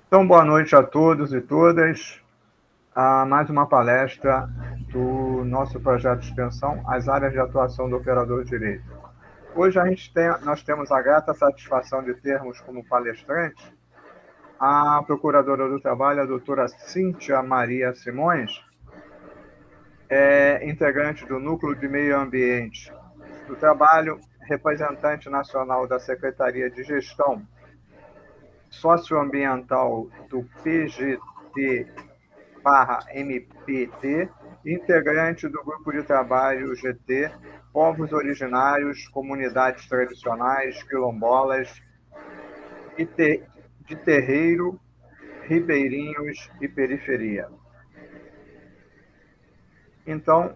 Então, boa noite a todos e todas. A mais uma palestra do nosso projeto de extensão, as áreas de atuação do operador de direito. Hoje nós temos a grata satisfação de termos como palestrante a Procuradora do Trabalho, a doutora Cíntia Maria Simões, integrante do Núcleo de Meio Ambiente do Trabalho, representante nacional da Secretaria de Gestão Socioambiental do PGT/MPT, integrante do Grupo de Trabalho GT, Povos Originários, Comunidades Tradicionais, Quilombolas, de Terreiro, Ribeirinhos e Periferia. Então,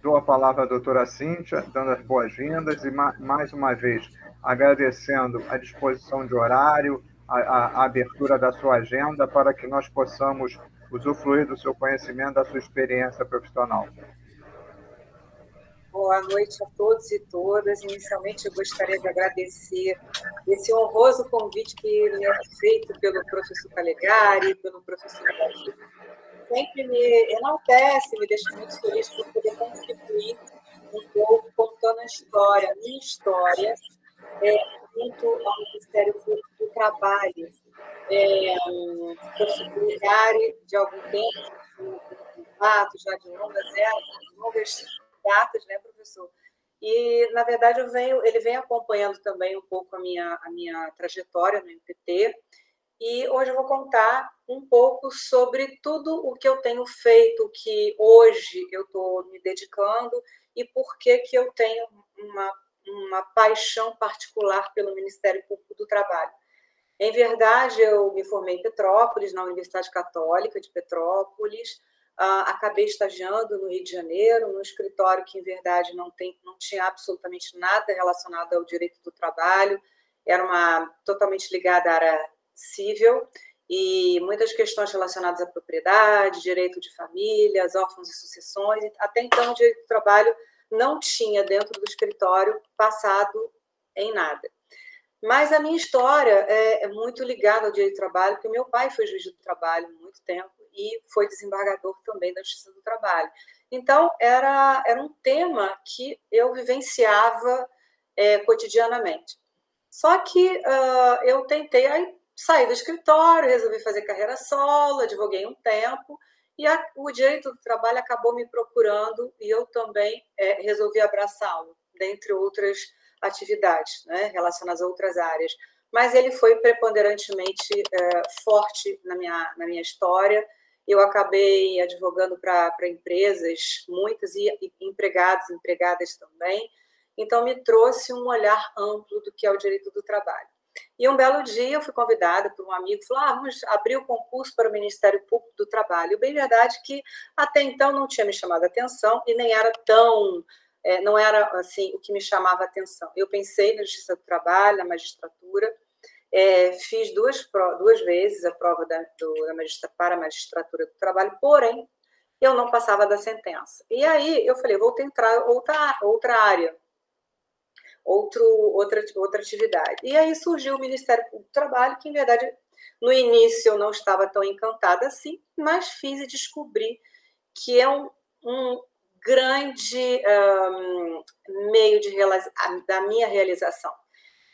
dou a palavra à doutora Cíntia, dando as boas-vindas e, mais uma vez, agradecendo a disposição de horário, a abertura da sua agenda, para que nós possamos usufruir do seu conhecimento, da sua experiência profissional. Boa noite a todos e todas. Inicialmente, eu gostaria de agradecer esse honroso convite que me é feito pelo professor Calegari, pelo professor Davi. Sempre me enaltece, me deixa muito feliz por poder contribuir um pouco contando a minha história, junto ao Ministério Público do Trabalho. O professor Calegari, de algum tempo, já de longas datas, né, professor? E, na verdade, ele vem acompanhando também um pouco a minha trajetória no MPT, e hoje eu vou contar um pouco sobre tudo o que eu tenho feito, que hoje eu estou me dedicando, e por que eu tenho uma paixão particular pelo Ministério Público do Trabalho. Em verdade, eu me formei em Petrópolis, na Universidade Católica de Petrópolis, acabei estagiando no Rio de Janeiro, num escritório que, em verdade, não tinha absolutamente nada relacionado ao direito do trabalho, era totalmente ligada à área civil, e muitas questões relacionadas à propriedade, direito de famílias, órfãos e sucessões. Até então, o direito do trabalho não tinha, dentro do escritório, passado em nada. Mas a minha história é muito ligada ao direito do trabalho, porque meu pai foi juiz do trabalho há muito tempo e foi desembargador também da Justiça do Trabalho. Então, era um tema que eu vivenciava cotidianamente. Só que eu tentei sair do escritório, resolvi fazer carreira solo, advoguei um tempo, e o direito do trabalho acabou me procurando, e eu também resolvi abraçá-lo, dentre outras atividades, né, relacionadas a outras áreas. Mas ele foi preponderantemente forte na minha história. Eu acabei advogando para empresas, muitas, e empregados, empregadas também. Então, me trouxe um olhar amplo do que é o direito do trabalho. E um belo dia eu fui convidada por um amigo, falou, vamos abrir o concurso para o Ministério Público do Trabalho. E bem verdade que até então não tinha me chamado a atenção e nem era não era assim o que me chamava a atenção. Eu pensei na Justiça do Trabalho, na magistratura, fiz duas vezes a prova para a magistratura do trabalho, porém, eu não passava da sentença. E aí eu falei, vou tentar outra área, outra atividade. E aí surgiu o Ministério Público do Trabalho, que, em verdade, no início eu não estava tão encantada assim, mas fiz e descobri que é um grande meio da minha realização.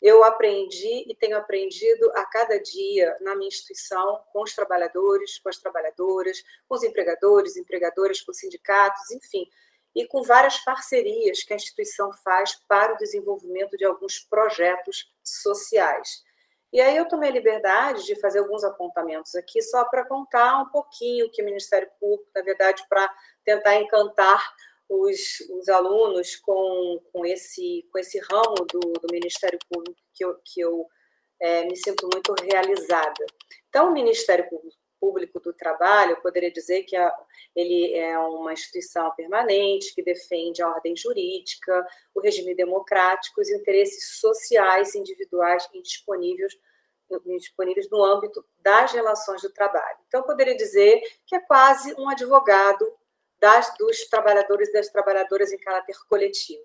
Eu aprendi e tenho aprendido a cada dia na minha instituição, com os trabalhadores, com as trabalhadoras, com os empregadores, empregadoras, com os sindicatos, enfim, e com várias parcerias que a instituição faz para o desenvolvimento de alguns projetos sociais. E aí eu tomei a liberdade de fazer alguns apontamentos aqui, só para contar um pouquinho que o Ministério Público, na verdade, para tentar encantar os alunos com esse ramo do Ministério Público que eu me sinto muito realizada. Então, o Ministério Público do Trabalho, eu poderia dizer que ele é uma instituição permanente que defende a ordem jurídica, o regime democrático, os interesses sociais, individuais e disponíveis no âmbito das relações do trabalho. Então, eu poderia dizer que é quase um advogado dos trabalhadores e das trabalhadoras em caráter coletivo.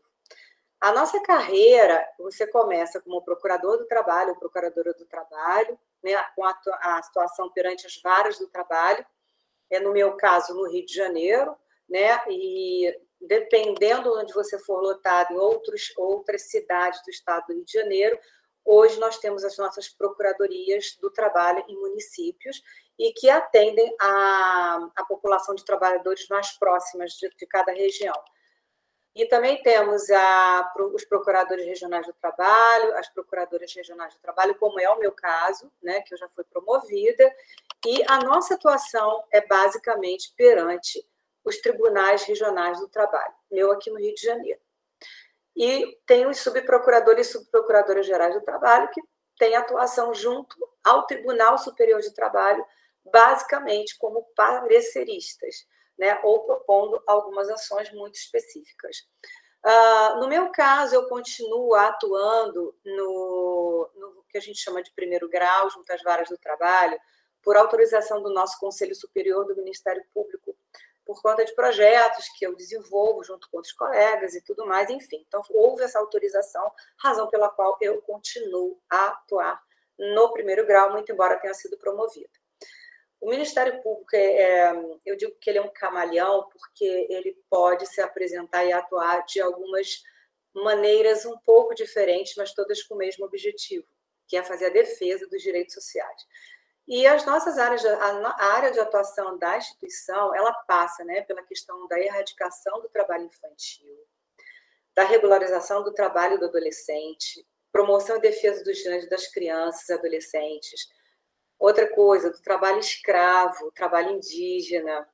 A nossa carreira, você começa como procurador do trabalho, ou procuradora do trabalho, né, com a situação perante as varas do trabalho, no meu caso, no Rio de Janeiro, né, e dependendo de onde você for lotado em outras cidades do estado do Rio de Janeiro, hoje nós temos as nossas procuradorias do trabalho em municípios e que atendem a população de trabalhadores mais próximas de cada região. E também temos os procuradores regionais do trabalho, as procuradoras regionais do trabalho, como é o meu caso, né, que eu já fui promovida, e a nossa atuação é basicamente perante os tribunais regionais do trabalho, meu aqui no Rio de Janeiro. E tem os subprocuradores e subprocuradoras gerais do trabalho, que têm atuação junto ao Tribunal Superior de Trabalho, basicamente como pareceristas, né, ou propondo algumas ações muito específicas. No meu caso, eu continuo atuando no que a gente chama de primeiro grau, junto às varas do trabalho, por autorização do nosso Conselho Superior do Ministério Público, por conta de projetos que eu desenvolvo junto com outros colegas e tudo mais, enfim. Então, houve essa autorização, razão pela qual eu continuo a atuar no primeiro grau, muito embora tenha sido promovida. O Ministério Público, eu digo que ele é um camaleão, porque ele pode se apresentar e atuar de algumas maneiras um pouco diferentes, mas todas com o mesmo objetivo, que é fazer a defesa dos direitos sociais. E as nossas áreas, a área de atuação da instituição, ela passa, né, pela questão da erradicação do trabalho infantil, da regularização do trabalho do adolescente, promoção e defesa dos direitos das crianças e adolescentes. Outra coisa, do trabalho escravo, trabalho indígena,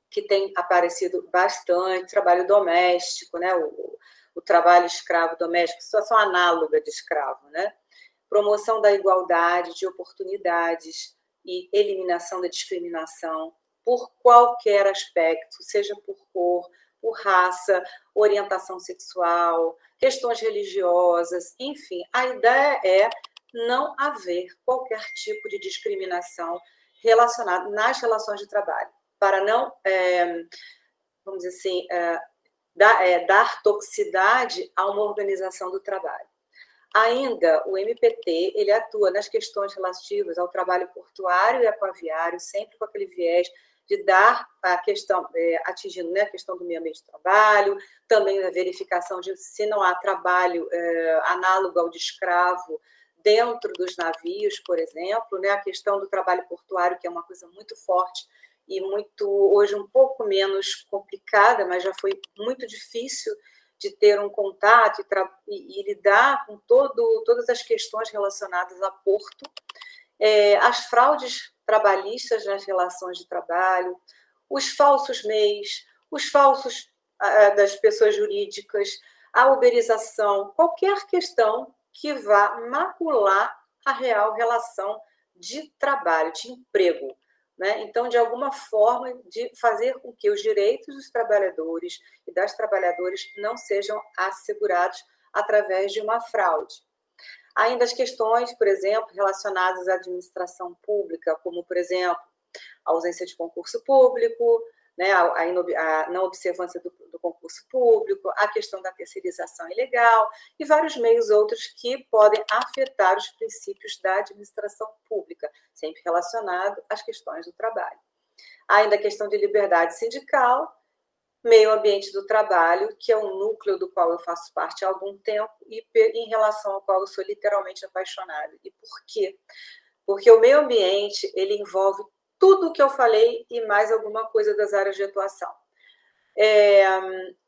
que tem aparecido bastante, trabalho doméstico, né? O trabalho escravo doméstico, situação análoga de escravo, né? Promoção da igualdade de oportunidades e eliminação da discriminação por qualquer aspecto, seja por cor, por raça, orientação sexual, questões religiosas, enfim, a ideia é não haver qualquer tipo de discriminação relacionada nas relações de trabalho, para não, vamos dizer assim, dar toxicidade a uma organização do trabalho. Ainda, o MPT, ele atua nas questões relativas ao trabalho portuário e aquaviário, sempre com aquele viés de dar a questão, atingindo, né, a questão do meio ambiente de trabalho, também a verificação de se não há trabalho análogo ao de escravo dentro dos navios, por exemplo, né, a questão do trabalho portuário, que é uma coisa muito forte e muito, hoje, um pouco menos complicada, mas já foi muito difícil de ter um contato e lidar com todas as questões relacionadas a porto, as fraudes trabalhistas nas relações de trabalho, os falsos MEIs, os falsos das pessoas jurídicas, a uberização, qualquer questão que vá macular a real relação de trabalho, de emprego, né? Então, de alguma forma, de fazer com que os direitos dos trabalhadores e das trabalhadoras não sejam assegurados através de uma fraude. Ainda as questões, por exemplo, relacionadas à administração pública, como, por exemplo, a ausência de concurso público, né, a não observância do concurso público, a questão da terceirização ilegal e vários meios outros que podem afetar os princípios da administração pública, sempre relacionado às questões do trabalho. Ainda a questão de liberdade sindical, meio ambiente do trabalho, que é um núcleo do qual eu faço parte há algum tempo e em relação ao qual eu sou literalmente apaixonada. E por quê? Porque o meio ambiente, ele envolve tudo o que eu falei e mais alguma coisa das áreas de atuação.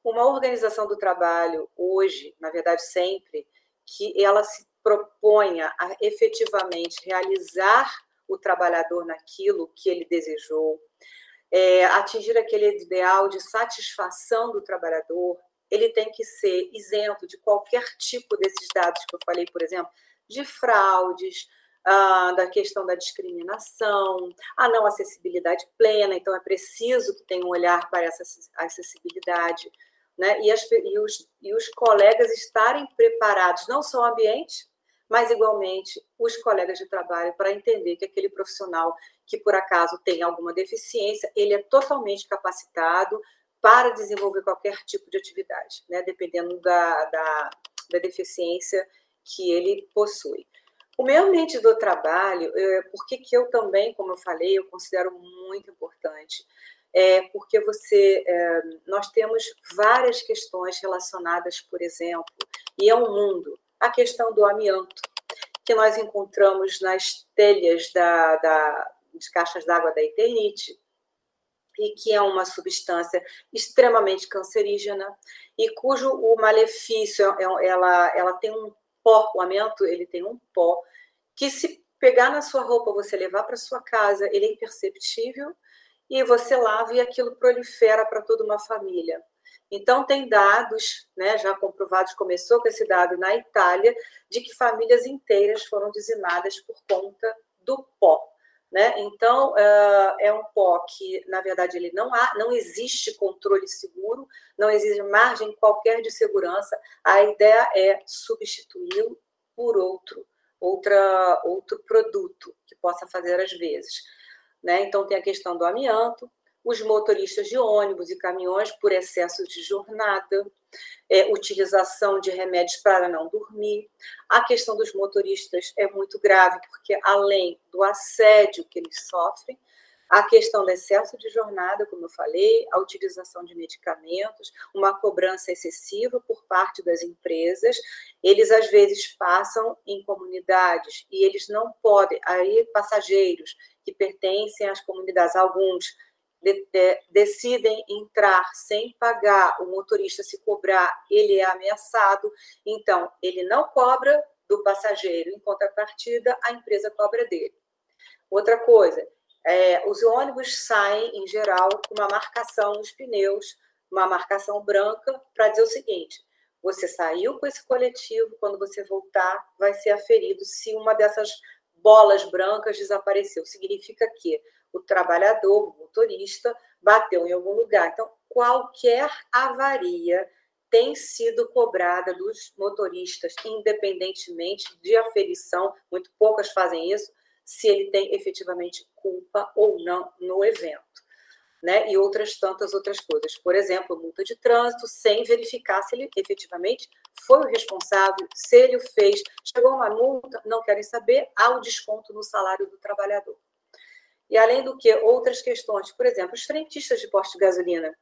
Uma organização do trabalho hoje, na verdade sempre, que ela se proponha a efetivamente realizar o trabalhador naquilo que ele desejou, atingir aquele ideal de satisfação do trabalhador, ele tem que ser isento de qualquer tipo desses dados que eu falei, por exemplo, de fraudes, da questão da discriminação, a não acessibilidade plena, então é preciso que tenha um olhar para essa acessibilidade, né? E os colegas estarem preparados, não só o ambiente, mas igualmente os colegas de trabalho, para entender que aquele profissional que por acaso tem alguma deficiência, ele é totalmente capacitado para desenvolver qualquer tipo de atividade, né, dependendo da deficiência que ele possui. O meio ambiente do trabalho, por que eu também, como eu falei, eu considero muito importante, porque nós temos várias questões relacionadas, por exemplo, e é um mundo, a questão do amianto, que nós encontramos nas telhas de caixas d'água da Eternit, e que é uma substância extremamente cancerígena, e cujo o malefício, ela tem um pó, o amianto, ele tem um pó, que se pegar na sua roupa, você levar para sua casa, ele é imperceptível, e você lava e aquilo prolifera para toda uma família. Então, tem dados, né, já comprovados, começou com esse dado na Itália, de que famílias inteiras foram dizimadas por conta do pó. Né? Então, é um pó que, na verdade, ele não existe controle seguro, não existe margem qualquer de segurança. A ideia é substituí-lo por outro produto que possa fazer as vezes. Né? Então, tem a questão do amianto, os motoristas de ônibus e caminhões por excesso de jornada, utilização de remédios para não dormir. A questão dos motoristas é muito grave, porque além do assédio que eles sofrem, a questão do excesso de jornada, como eu falei, a utilização de medicamentos, uma cobrança excessiva por parte das empresas. Eles, às vezes, passam em comunidades e eles não podem, aí passageiros que pertencem às comunidades, alguns decidem entrar sem pagar, o motorista se cobrar, ele é ameaçado, então ele não cobra do passageiro, em contrapartida, a empresa cobra dele. Outra coisa, os ônibus saem, em geral, com uma marcação nos pneus, uma marcação branca, para dizer o seguinte: você saiu com esse coletivo, quando você voltar, vai ser aferido se uma dessas bolas brancas desapareceu. Significa que o trabalhador, o motorista, bateu em algum lugar. Então, qualquer avaria tem sido cobrada dos motoristas, independentemente de aferição, muito poucas fazem isso, se ele tem efetivamente culpa ou não no evento. Né? E tantas outras coisas. Por exemplo, multa de trânsito, sem verificar se ele efetivamente foi o responsável, se ele o fez. Chegou uma multa, não querem saber, há o desconto no salário do trabalhador. E, além do que, outras questões. Por exemplo, os frentistas de posto de gasolina,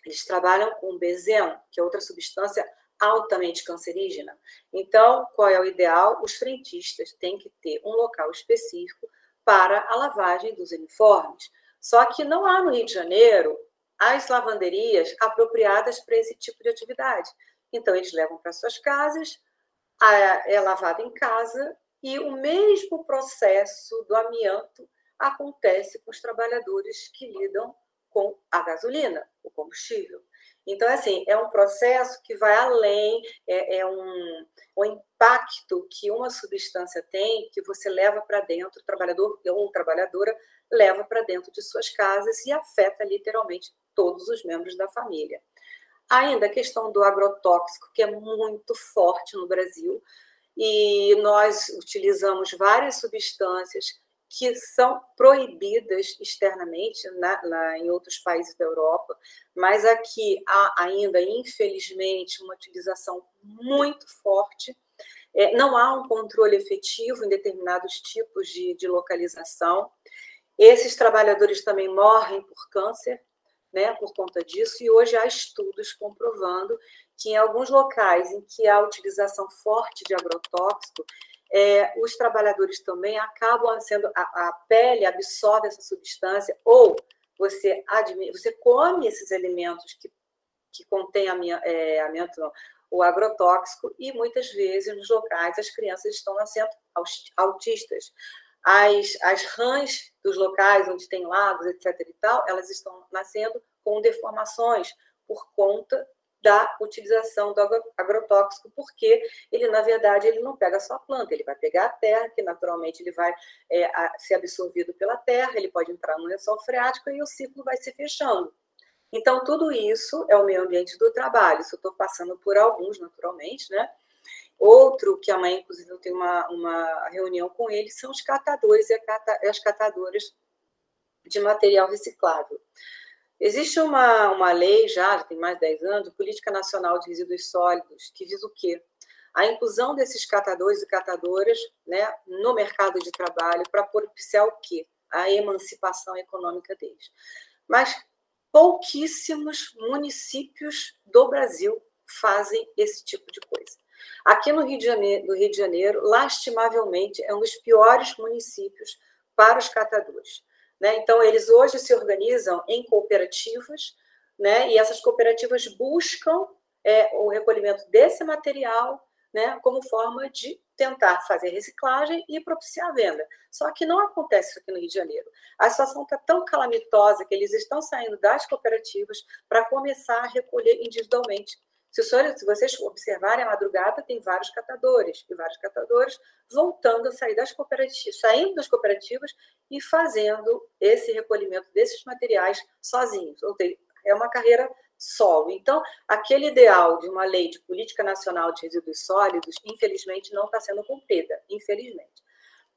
eles trabalham com benzeno, que é outra substância altamente cancerígena. Então, qual é o ideal? Os frentistas têm que ter um local específico para a lavagem dos uniformes. Só que não há no Rio de Janeiro as lavanderias apropriadas para esse tipo de atividade. Então, eles levam para suas casas, é lavado em casa, e o mesmo processo do amianto acontece com os trabalhadores que lidam com a gasolina, o combustível. Então, assim, é um processo que vai além, o impacto que uma substância tem, que você leva para dentro, o trabalhador ou trabalhadora leva para dentro de suas casas e afeta literalmente todos os membros da família. Ainda a questão do agrotóxico, que é muito forte no Brasil, e nós utilizamos várias substâncias que são proibidas externamente em outros países da Europa, mas aqui há ainda, infelizmente, uma utilização muito forte. Não há um controle efetivo em determinados tipos de localização. Esses trabalhadores também morrem por câncer, né, por conta disso, e hoje há estudos comprovando que em alguns locais em que há utilização forte de agrotóxico, os trabalhadores também acabam sendo, a pele absorve essa substância, ou você come esses alimentos que contêm amianto, não, o agrotóxico, e muitas vezes nos locais as crianças estão nascendo autistas. As rãs dos locais onde tem lagos, etc. e tal, elas estão nascendo com deformações por conta da utilização do agrotóxico, porque ele, na verdade, ele não pega só a planta, ele vai pegar a terra, que naturalmente ele vai ser absorvido pela terra, ele pode entrar no lençol freático e o ciclo vai se fechando. Então, tudo isso é o meio ambiente do trabalho. Isso eu estou passando por alguns, naturalmente, né? Outro que amanhã, inclusive, eu tenho uma reunião com eles, são os catadores e as catadoras de material reciclável. Existe uma lei já tem mais de 10 anos, Política Nacional de Resíduos Sólidos, que visa o quê? A inclusão desses catadores e catadoras, né, no mercado de trabalho para propiciar o quê? A emancipação econômica deles. Mas pouquíssimos municípios do Brasil fazem esse tipo de coisa. Aqui no Rio de Janeiro, lastimavelmente, é um dos piores municípios para os catadores. Né? Então, eles hoje se organizam em cooperativas, né? E essas cooperativas buscam o recolhimento desse material, né, como forma de tentar fazer reciclagem e propiciar a venda. Só que não acontece isso aqui no Rio de Janeiro. A situação está tão calamitosa que eles estão saindo das cooperativas para começar a recolher individualmente. Se vocês observarem, a madrugada tem vários catadores, e vários catadores voltando a sair das cooperativas, saindo das cooperativas e fazendo esse recolhimento desses materiais sozinhos. Ou seja, é uma carreira solo. Então, aquele ideal de uma lei de política nacional de resíduos sólidos, infelizmente, não está sendo cumprida, infelizmente.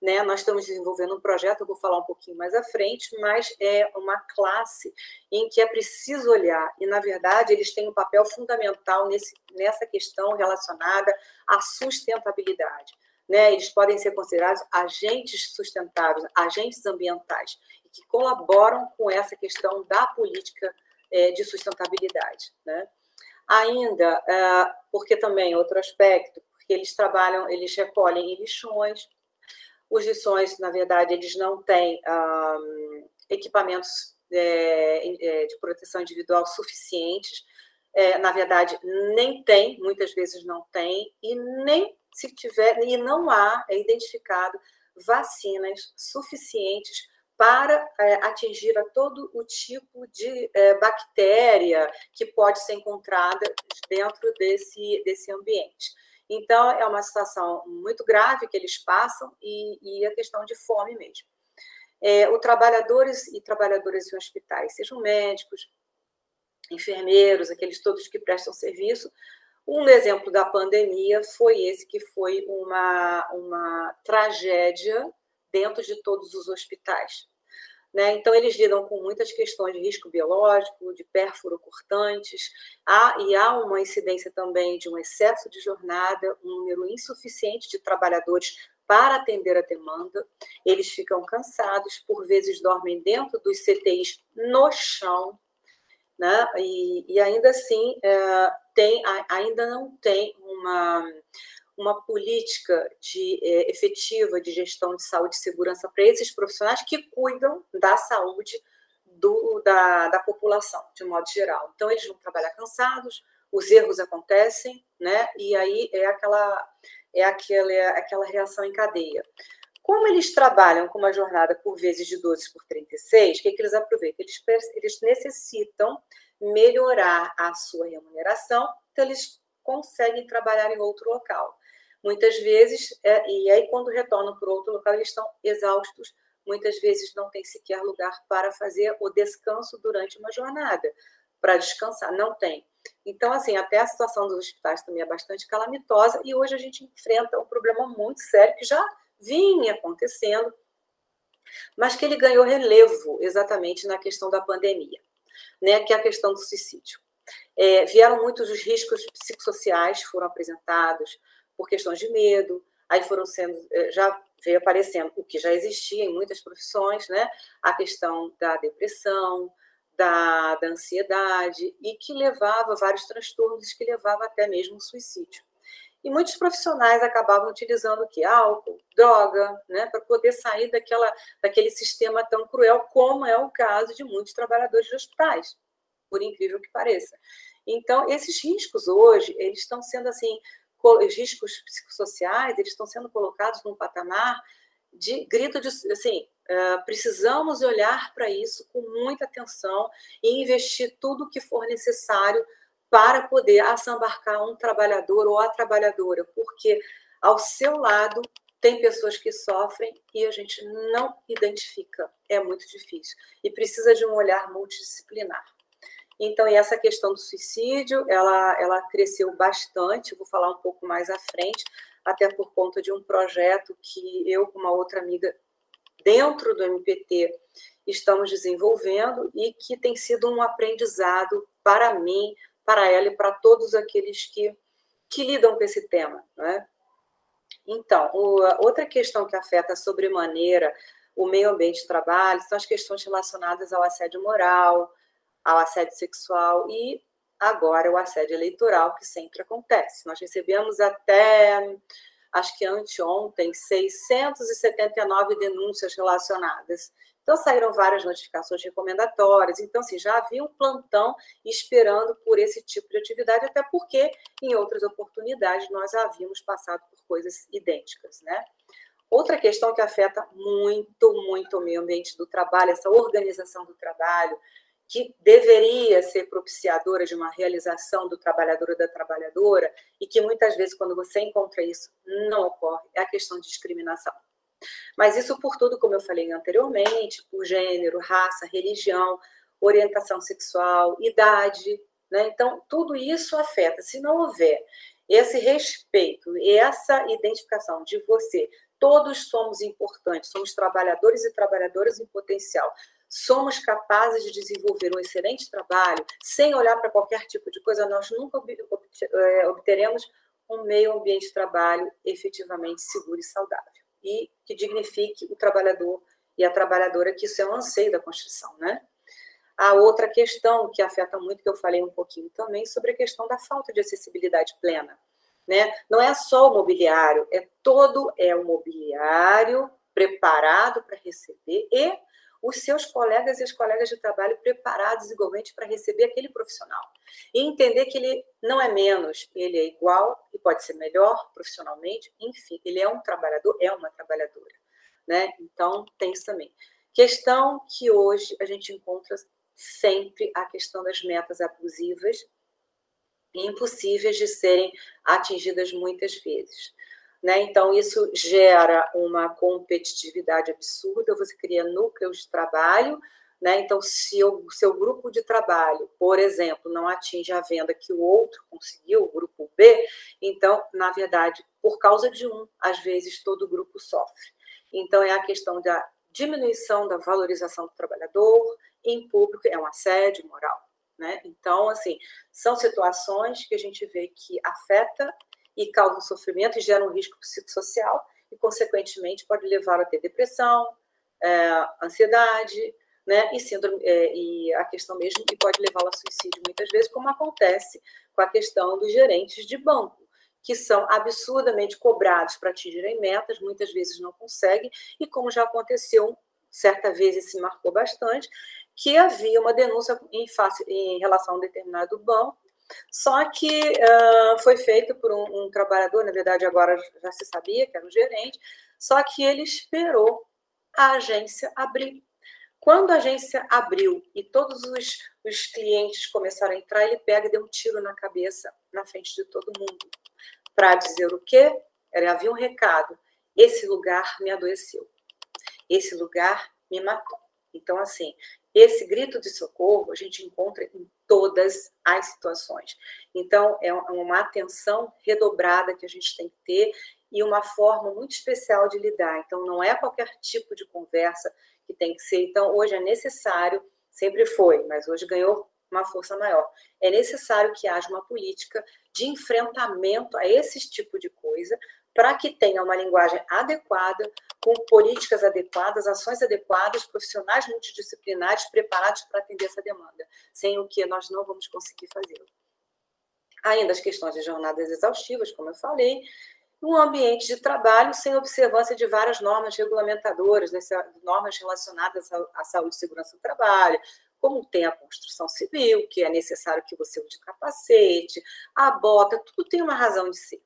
Né? Nós estamos desenvolvendo um projeto, eu vou falar um pouquinho mais à frente, mas é uma classe em que é preciso olhar, e, na verdade, eles têm um papel fundamental nessa questão relacionada à sustentabilidade. Né? Eles podem ser considerados agentes sustentáveis, agentes ambientais, que colaboram com essa questão da política de sustentabilidade. Né? Ainda, porque também outro aspecto, porque eles recolhem em lixões. Os lixões, na verdade, eles não têm equipamentos de proteção individual suficientes. Na verdade, nem tem, muitas vezes não tem, e nem se tiver, e não há identificado vacinas suficientes para atingir a todo o tipo de bactéria que pode ser encontrada dentro desse ambiente. Então, é uma situação muito grave que eles passam e a questão de fome mesmo. Os trabalhadores e trabalhadoras em hospitais, sejam médicos, enfermeiros, aqueles todos que prestam serviço, um exemplo da pandemia foi esse, que foi uma tragédia dentro de todos os hospitais. Né? Então, eles lidam com muitas questões de risco biológico, de pérfuro cortantes, e há uma incidência também de um excesso de jornada, um número insuficiente de trabalhadores para atender a demanda. Eles ficam cansados, por vezes dormem dentro dos CTIs no chão, né? E ainda assim, ainda não tem uma política efetiva de gestão de saúde e segurança para esses profissionais que cuidam da saúde da população, de modo geral. Então, eles vão trabalhar cansados, os erros acontecem, né? E aí aquela reação em cadeia. Como eles trabalham com uma jornada, por vezes, de 12 por 36, o que eles aproveitam? Eles necessitam melhorar a sua remuneração, então eles conseguem trabalhar em outro local. Muitas vezes, e aí quando retornam para outro local, eles estão exaustos, muitas vezes não tem sequer lugar para fazer o descanso durante uma jornada, para descansar, não tem. Então, assim, até a situação dos hospitais também é bastante calamitosa, e hoje a gente enfrenta um problema muito sério, que já vinha acontecendo, mas que ele ganhou relevo exatamente na questão da pandemia, né, que é a questão do suicídio. Vieram muitos os riscos psicossociais, foram apresentados por questões de medo, aí já veio aparecendo o que já existia em muitas profissões, né, a questão da depressão, da ansiedade, e que levava a vários transtornos, que levava até mesmo ao suicídio. E muitos profissionais acabavam utilizando o quê? Álcool, droga, né, para poder sair daquele sistema tão cruel, como é o caso de muitos trabalhadores de hospitais, por incrível que pareça. Então, esses riscos hoje, eles estão sendo, assim, os riscos psicossociais, eles estão sendo colocados num patamar de grito de, assim, precisamos olhar para isso com muita atenção e investir tudo o que for necessário para poder assambarcar um trabalhador ou a trabalhadora, porque ao seu lado tem pessoas que sofrem e a gente não identifica, é muito difícil, e precisa de um olhar multidisciplinar. Então, e essa questão do suicídio, ela cresceu bastante, vou falar um pouco mais à frente, até por conta de um projeto que eu com uma outra amiga dentro do MPT estamos desenvolvendo e que tem sido um aprendizado para mim, para ela e para todos aqueles que lidam com esse tema, né? Então, outra questão que afeta sobremaneira o meio ambiente de trabalho são as questões relacionadas ao assédio moral, ao assédio sexual e agora o assédio eleitoral, que sempre acontece. Nós recebemos até, acho que anteontem, 679 denúncias relacionadas. Então, saíram várias notificações recomendatórias. Então, assim, já havia um plantão esperando por esse tipo de atividade, até porque, em outras oportunidades, nós havíamos passado por coisas idênticas, né? Outra questão que afeta muito, muito o meio ambiente do trabalho, essa organização do trabalho, que deveria ser propiciadora de uma realização do trabalhador ou da trabalhadora, e que muitas vezes, quando você encontra isso, não ocorre, é a questão de discriminação. Mas isso por tudo, como eu falei anteriormente, por gênero, raça, religião, orientação sexual, idade, né? Então, tudo isso afeta. Se não houver esse respeito e essa identificação de você, todos somos importantes, somos trabalhadores e trabalhadoras em potencial, somos capazes de desenvolver um excelente trabalho, sem olhar para qualquer tipo de coisa, nós nunca obteremos um meio ambiente de trabalho efetivamente seguro e saudável. E que dignifique o trabalhador e a trabalhadora, que isso é um anseio da Constituição, né? A outra questão que afeta muito, que eu falei um pouquinho também, sobre a questão da falta de acessibilidade plena, né? Não é só o mobiliário, é o mobiliário preparado para receber e os seus colegas e as colegas de trabalho preparados igualmente para receber aquele profissional. E entender que ele não é menos, ele é igual e pode ser melhor profissionalmente, enfim, ele é um trabalhador, é uma trabalhadora, né? Então, tem isso também. Questão que hoje a gente encontra sempre a questão das metas abusivas e impossíveis de serem atingidas muitas vezes. Né? Então, isso gera uma competitividade absurda, você cria núcleos de trabalho, né? Então, se o seu grupo de trabalho, por exemplo, não atinge a venda que o outro conseguiu, o grupo B, então, na verdade, por causa de um, às vezes, todo o grupo sofre. Então, é a questão da diminuição da valorização do trabalhador em público, é um assédio moral, né? Então, assim, são situações que a gente vê que afeta e causam sofrimento e geram um risco psicossocial e, consequentemente, pode levar a ter depressão, ansiedade, né, e síndrome, e a questão mesmo que pode levá-la a suicídio muitas vezes, como acontece com a questão dos gerentes de banco, que são absurdamente cobrados para atingirem metas, muitas vezes não conseguem, e como já aconteceu, certa vez e se marcou bastante, que havia uma denúncia em relação a um determinado banco, só que foi feito por um trabalhador, na verdade agora já se sabia que era um gerente, só que ele esperou a agência abrir. Quando a agência abriu e todos os clientes começaram a entrar, ele pega e deu um tiro na cabeça, na frente de todo mundo, para dizer o quê? Havia um recado: esse lugar me adoeceu, esse lugar me matou. Então, assim, esse grito de socorro a gente encontra em todas as situações. Então, é uma atenção redobrada que a gente tem que ter e uma forma muito especial de lidar. Então, não é qualquer tipo de conversa que tem que ser. Então, hoje é necessário, sempre foi, mas hoje ganhou uma força maior. É necessário que haja uma política de enfrentamento a esse tipo de coisa, para que tenha uma linguagem adequada, com políticas adequadas, ações adequadas, profissionais multidisciplinares preparados para atender essa demanda, sem o que nós não vamos conseguir fazer. Ainda as questões de jornadas exaustivas, como eu falei, um ambiente de trabalho sem observância de várias normas regulamentadoras, né, normas relacionadas à saúde e segurança do trabalho, como tem a construção civil, que é necessário que você use capacete, a bota, tudo tem uma razão de ser.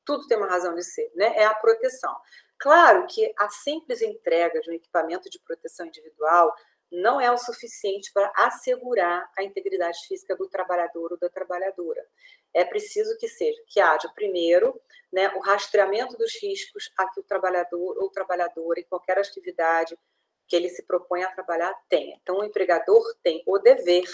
Tudo tem uma razão de ser, né? É a proteção. Claro que a simples entrega de um equipamento de proteção individual não é o suficiente para assegurar a integridade física do trabalhador ou da trabalhadora. É preciso que haja, primeiro, né, o rastreamento dos riscos a que o trabalhador ou trabalhadora, em qualquer atividade que ele se propõe a trabalhar, tenha. Então, o empregador tem o dever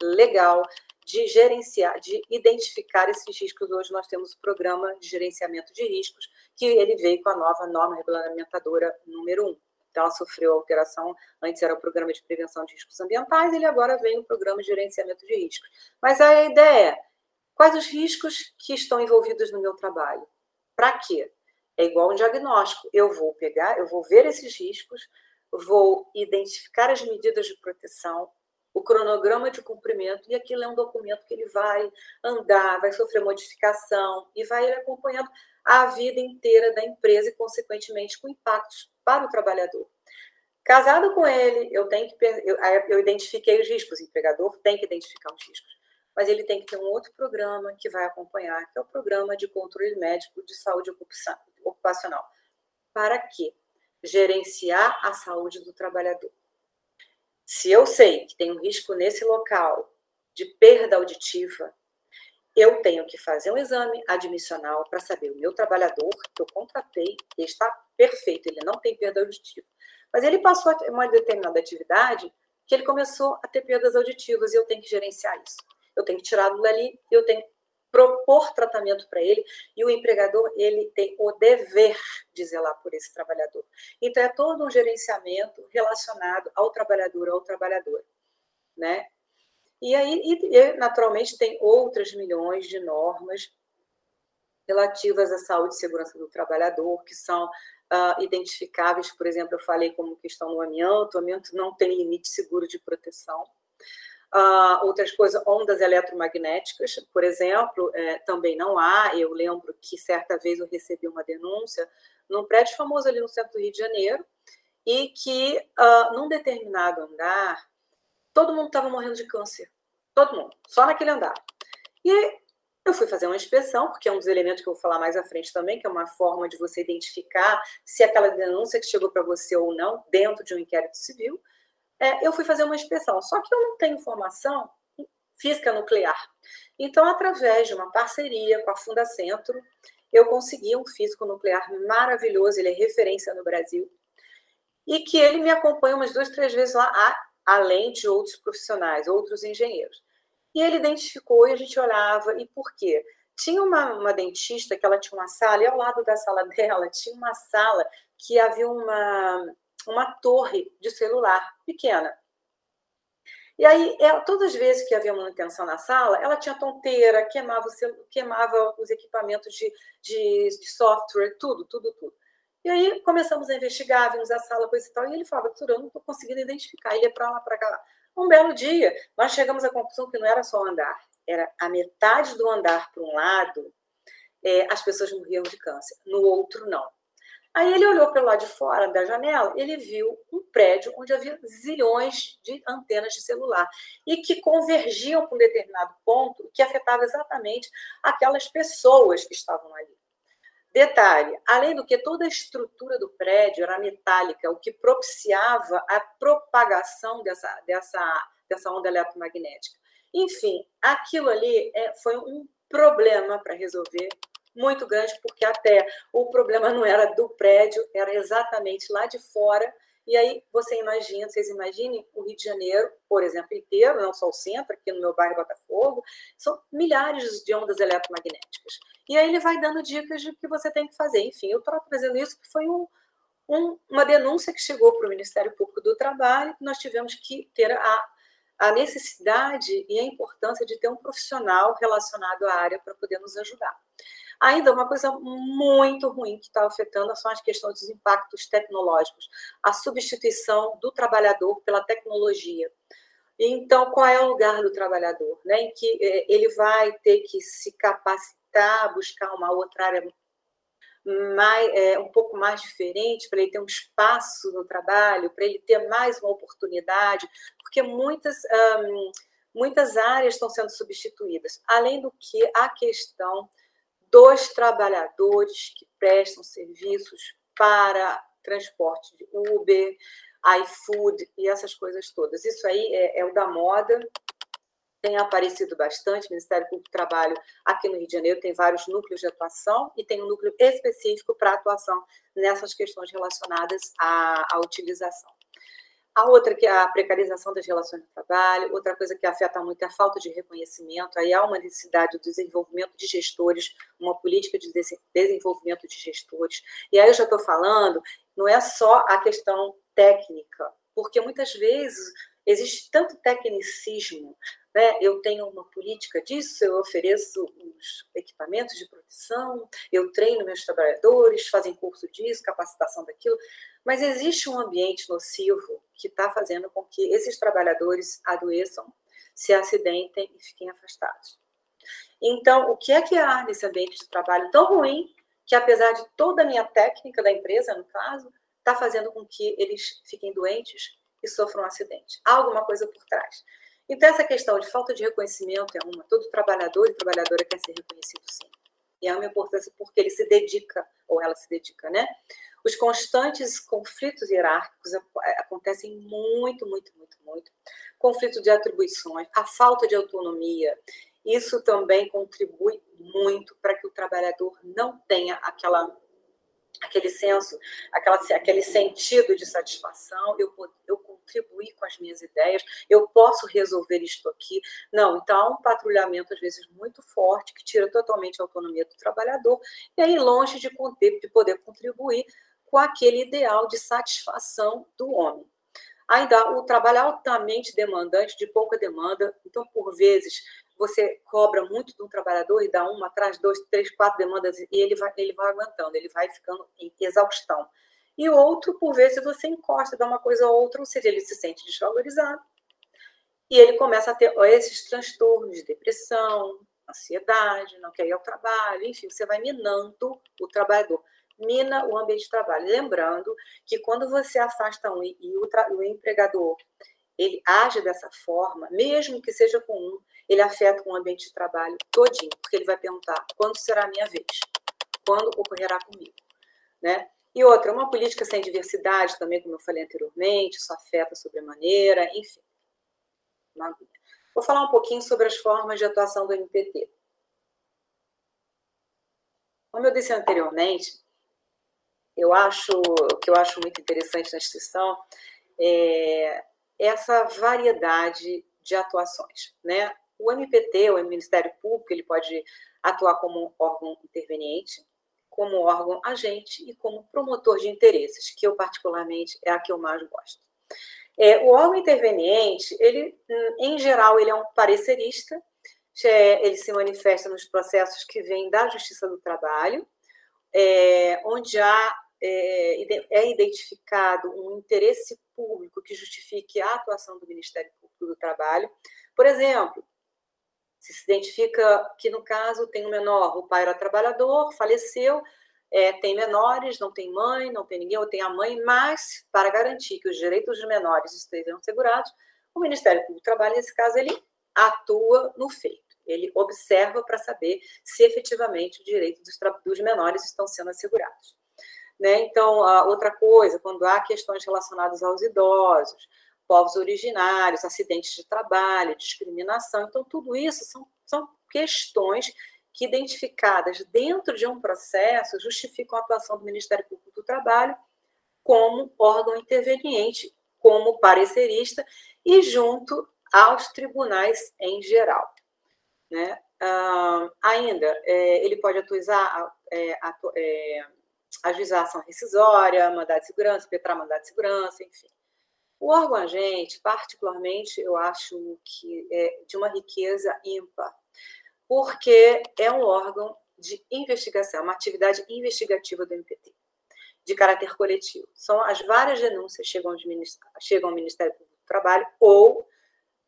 legal de gerenciar, de identificar esses riscos. Hoje nós temos o programa de gerenciamento de riscos, que ele veio com a nova norma regulamentadora número 1. Então, ela sofreu alteração, antes era o Programa de Prevenção de Riscos Ambientais, ele agora vem o Programa de Gerenciamento de Riscos. Mas a ideia é, quais os riscos que estão envolvidos no meu trabalho? Para quê? É igual um diagnóstico. Eu vou ver esses riscos, vou identificar as medidas de proteção, o cronograma de cumprimento, e aquilo é um documento que ele vai andar, vai sofrer modificação e vai acompanhando a vida inteira da empresa e, consequentemente, com impactos para o trabalhador. Casado com ele, eu identifiquei os riscos, o empregador tem que identificar os riscos, mas ele tem que ter um outro programa que vai acompanhar, que é o Programa de Controle Médico de Saúde Ocupacional. Para quê? Gerenciar a saúde do trabalhador. Se eu sei que tem um risco nesse local de perda auditiva, eu tenho que fazer um exame admissional para saber o meu trabalhador que eu contratei, ele está perfeito, ele não tem perda auditiva. Mas ele passou a uma determinada atividade que ele começou a ter perdas auditivas e eu tenho que gerenciar isso. Eu tenho que tirá-lo dali, eu tenho que propor tratamento para ele, e o empregador, ele tem o dever de zelar por esse trabalhador. Então, é todo um gerenciamento relacionado ao trabalhador, né? E aí, naturalmente, tem outras milhões de normas relativas à saúde e segurança do trabalhador, que são identificáveis. Por exemplo, eu falei como questão do amianto. O amianto não tem limite seguro de proteção. Outras coisas, ondas eletromagnéticas, por exemplo, também não há. Eu lembro que certa vez eu recebi uma denúncia num prédio famoso ali no centro do Rio de Janeiro, e que, num determinado andar, todo mundo estava morrendo de câncer. Todo mundo, só naquele andar. E eu fui fazer uma inspeção, porque é um dos elementos que eu vou falar mais à frente também, que é uma forma de você identificar se aquela denúncia que chegou para você ou não, dentro de um inquérito civil. Eu fui fazer uma inspeção, só que eu não tenho formação em física nuclear. Então, através de uma parceria com a Fundacentro, eu consegui um físico nuclear maravilhoso, ele é referência no Brasil, e que ele me acompanha umas 2, 3 vezes lá, além de outros profissionais, outros engenheiros. E ele identificou, e a gente olhava, e por quê? Tinha uma dentista que ela tinha uma sala, e ao lado da sala dela tinha uma sala que havia uma torre de celular pequena. E aí, todas as vezes que havia manutenção na sala, ela tinha tonteira, queimava os equipamentos de software, tudo. E aí começamos a investigar, vimos a sala, coisa e tal, e ele falava, doutora, eu não estou conseguindo identificar, ele é para lá, para cá. Um belo dia, nós chegamos à conclusão que não era só o andar, era a metade do andar para um lado, as pessoas morriam de câncer, no outro não. Aí ele olhou pelo lado de fora da janela, ele viu um prédio onde havia zilhões de antenas de celular e que convergiam para um determinado ponto que afetava exatamente aquelas pessoas que estavam ali. Detalhe, além do que toda a estrutura do prédio era metálica, o que propiciava a propagação dessa onda eletromagnética. Enfim, aquilo ali foi um problema para resolver, muito grande, porque até o problema não era do prédio, era exatamente lá de fora. E aí vocês imaginem o Rio de Janeiro, por exemplo, inteiro, não só o centro, aqui no meu bairro Botafogo, são milhares de ondas eletromagnéticas. E aí ele vai dando dicas de que você tem que fazer. Enfim, eu estou trazendo isso que foi uma denúncia que chegou para o Ministério Público do Trabalho, que nós tivemos que ter a necessidade e a importância de ter um profissional relacionado à área para poder nos ajudar. Ainda uma coisa muito ruim que está afetando são as questões dos impactos tecnológicos, a substituição do trabalhador pela tecnologia. Então, qual é o lugar do trabalhador? Né? Em que ele vai ter que se capacitar, buscar uma outra área um pouco mais diferente, para ele ter um espaço no trabalho, para ele ter mais uma oportunidade, porque muitas áreas estão sendo substituídas. Além do que a questão dos trabalhadores que prestam serviços para transporte de Uber, iFood e essas coisas todas. Isso aí é o da moda, tem aparecido bastante. O Ministério Público do Trabalho aqui no Rio de Janeiro tem vários núcleos de atuação e tem um núcleo específico para atuação nessas questões relacionadas à utilização. A outra que é a precarização das relações de trabalho, outra coisa que afeta muito é a falta de reconhecimento. Aí há uma necessidade do desenvolvimento de gestores, uma política de desenvolvimento de gestores. E aí eu já estou falando, não é só a questão técnica, porque muitas vezes existe tanto tecnicismo, né? Eu tenho uma política disso, eu ofereço os equipamentos de proteção, eu treino meus trabalhadores, fazem curso disso, capacitação daquilo, mas existe um ambiente nocivo que está fazendo com que esses trabalhadores adoeçam, se acidentem e fiquem afastados. Então, o que é que há nesse ambiente de trabalho tão ruim que, apesar de toda a minha técnica da empresa, no caso, está fazendo com que eles fiquem doentes e sofram um acidente? Há alguma coisa por trás. Então, essa questão de falta de reconhecimento é uma. Todo trabalhador e trabalhadora quer ser reconhecido, sim. E é uma importância porque ele se dedica, ou ela se dedica, né? Os constantes conflitos hierárquicos acontecem muito. Conflito de atribuições, a falta de autonomia. Isso também contribui muito para que o trabalhador não tenha aquele senso, aquele sentido de satisfação, eu contribuí com as minhas ideias, eu posso resolver isto aqui. Não, então há um patrulhamento, às vezes, muito forte, que tira totalmente a autonomia do trabalhador, e aí longe de poder contribuir com aquele ideal de satisfação do homem. Ainda o trabalho altamente demandante, de pouca demanda, então, por vezes, você cobra muito de um trabalhador e dá uma atrás, 2, 3, 4 demandas, e ele vai aguentando, ele vai ficando em exaustão. E o outro, por vezes, você encosta, dá uma coisa ou outra, ou seja, ele se sente desvalorizado, e ele começa a ter esses transtornos de depressão, ansiedade, não quer ir ao trabalho, enfim, você vai minando o trabalhador. Mina o ambiente de trabalho. Lembrando que quando você afasta um e o empregador ele age dessa forma, mesmo que seja com um, ele afeta o ambiente de trabalho todinho, porque ele vai perguntar quando será a minha vez, quando ocorrerá comigo, né? E outra, uma política sem diversidade também, como eu falei anteriormente, isso afeta sobremaneira, enfim. Vou falar um pouquinho sobre as formas de atuação do MPT. Como eu disse anteriormente, o que eu acho muito interessante na instituição é essa variedade de atuações, né? O MPT, o Ministério Público, ele pode atuar como órgão interveniente, como órgão agente e como promotor de interesses, que eu particularmente é a que eu mais gosto. O órgão interveniente, ele, em geral, ele é um parecerista, ele se manifesta nos processos que vêm da Justiça do Trabalho, onde é identificado um interesse público que justifique a atuação do Ministério Público do Trabalho. Por exemplo, se identifica que, no caso, tem um menor, o pai era trabalhador, faleceu, tem menores, não tem mãe, não tem ninguém, ou tem a mãe, mas, para garantir que os direitos dos menores estejam assegurados, o Ministério Público do Trabalho, nesse caso, ele atua no feito. Ele observa para saber se efetivamente os direitos dos menores estão sendo assegurados. Né? Então, outra coisa, quando há questões relacionadas aos idosos, povos originários, acidentes de trabalho, discriminação, então tudo isso são questões que, identificadas dentro de um processo, justificam a atuação do Ministério Público do Trabalho como órgão interveniente, como parecerista e junto aos tribunais em geral. Né? Ainda, ele pode ajuizar ação rescisória, mandado de segurança, impetrar mandado de segurança, enfim. O órgão agente, particularmente, eu acho que é de uma riqueza ímpar, porque é um órgão de investigação, uma atividade investigativa do MPT, de caráter coletivo. São as várias denúncias que chegam ao Ministério Público do Trabalho, ou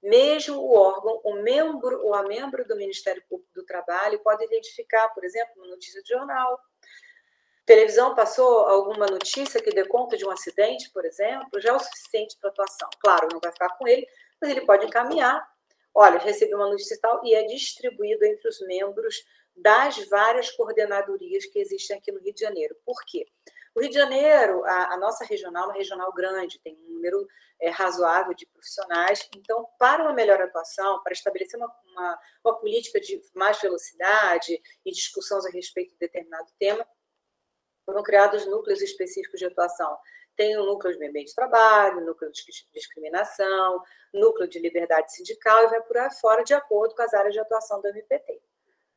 mesmo o órgão, o membro ou a membro do Ministério Público do Trabalho pode identificar, por exemplo, uma notícia de jornal. Televisão passou alguma notícia que dê conta de um acidente, por exemplo, já é o suficiente para atuação. Claro, não vai ficar com ele, mas ele pode encaminhar. Olha, recebi uma notícia tal, e é distribuído entre os membros das várias coordenadorias que existem aqui no Rio de Janeiro. Por quê? O Rio de Janeiro, a nossa regional é uma regional grande, tem um número razoável de profissionais. Então, para uma melhor atuação, para estabelecer uma política de mais velocidade e discussões a respeito de determinado tema, foram criados núcleos específicos de atuação. Tem o núcleo de meio ambiente de trabalho, núcleo de discriminação, núcleo de liberdade sindical, e vai por aí fora de acordo com as áreas de atuação do MPT.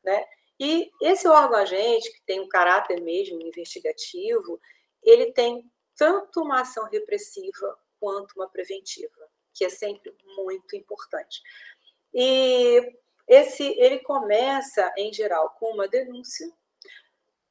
Né? E esse órgão agente, que tem um caráter mesmo investigativo, ele tem tanto uma ação repressiva quanto uma preventiva, que é sempre muito importante. E ele começa, em geral, com uma denúncia.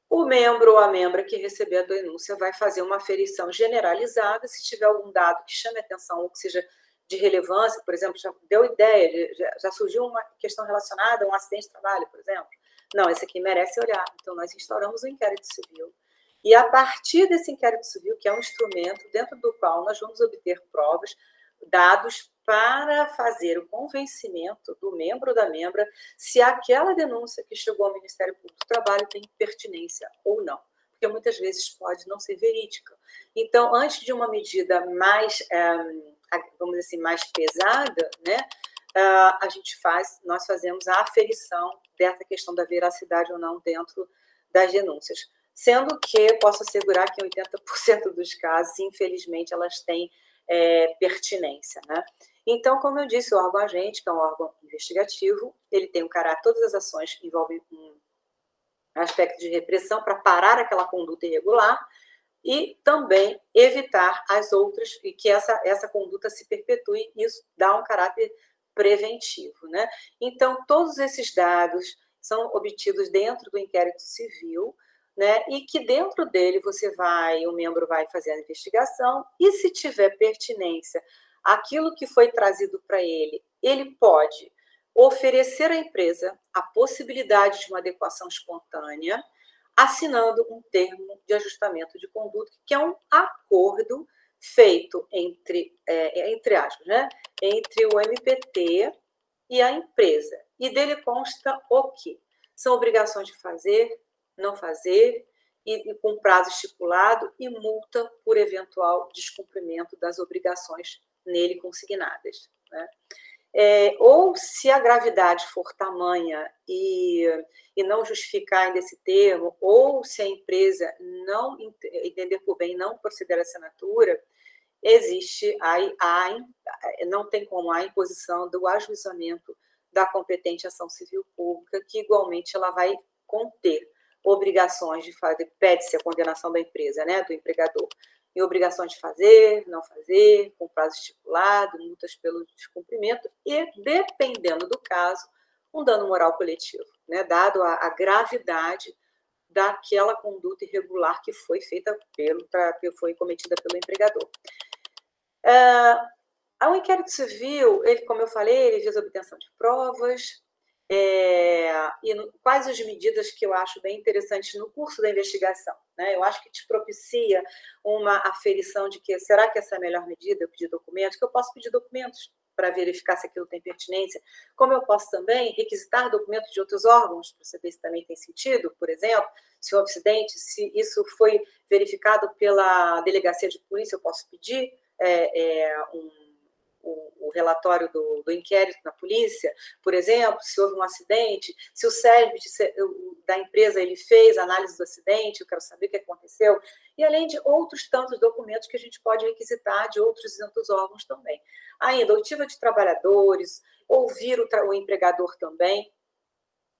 O membro ou a membra que receber a denúncia vai fazer uma aferição generalizada. Se tiver algum dado que chame atenção ou que seja de relevância, por exemplo, já deu ideia, já surgiu uma questão relacionada a um acidente de trabalho, por exemplo. Não, esse aqui merece olhar. Então, nós instauramos um inquérito civil. E a partir desse inquérito civil, que é um instrumento dentro do qual nós vamos obter provas, dados para fazer o convencimento do membro ou da membra se aquela denúncia que chegou ao Ministério Público do Trabalho tem pertinência ou não, porque muitas vezes pode não ser verídica. Então, antes de uma medida mais, vamos dizer assim, mais pesada, né, nós fazemos a aferição dessa questão da veracidade ou não dentro das denúncias. Sendo que posso assegurar que em 80% dos casos, infelizmente, elas têm pertinência, né? Então, como eu disse, o órgão agente, que é um órgão investigativo, ele tem um caráter, todas as ações que envolvem um aspecto de repressão para parar aquela conduta irregular e também evitar as outras e que essa conduta se perpetue. Isso dá um caráter preventivo, né? Então, todos esses dados são obtidos dentro do inquérito civil, né? E que dentro dele o membro vai fazer a investigação e, se tiver pertinência, aquilo que foi trazido para ele, ele pode oferecer à empresa a possibilidade de uma adequação espontânea, assinando um termo de ajustamento de conduta, que é um acordo feito entre aspas, né? Entre o MPT e a empresa. E dele consta o quê? São obrigações de fazer, não fazer, e com prazo estipulado e multa por eventual descumprimento das obrigações nele consignadas, né? Ou se a gravidade for tamanha e não justificar ainda esse termo, ou se a empresa não entender por bem não proceder à assinatura, existe não tem como a imposição do ajuizamento da competente ação civil pública, que igualmente ela vai conter obrigações de fazer, pede-se a condenação da empresa, né, do empregador, e obrigações de fazer, não fazer, com prazo estipulado, multas pelo descumprimento e, dependendo do caso, um dano moral coletivo, né, dado a gravidade daquela conduta irregular que foi feita que foi cometida pelo empregador. O inquérito civil, como eu falei, ele visa a obtenção de provas, quais as medidas que eu acho bem interessantes no curso da investigação, né? Eu acho que te propicia uma aferição de que, será que essa é a melhor medida, eu pedir documentos, que eu posso pedir documentos para verificar se aquilo tem pertinência, como eu posso também requisitar documentos de outros órgãos, para saber se também tem sentido, por exemplo, se o acidente, se isso foi verificado pela delegacia de polícia, eu posso pedir o relatório do inquérito na polícia, por exemplo, se houve um acidente, se o SERB da empresa ele fez análise do acidente, eu quero saber o que aconteceu, e além de outros tantos documentos que a gente pode requisitar de outros órgãos também. Ainda, oitiva de trabalhadores, ouvir o empregador também.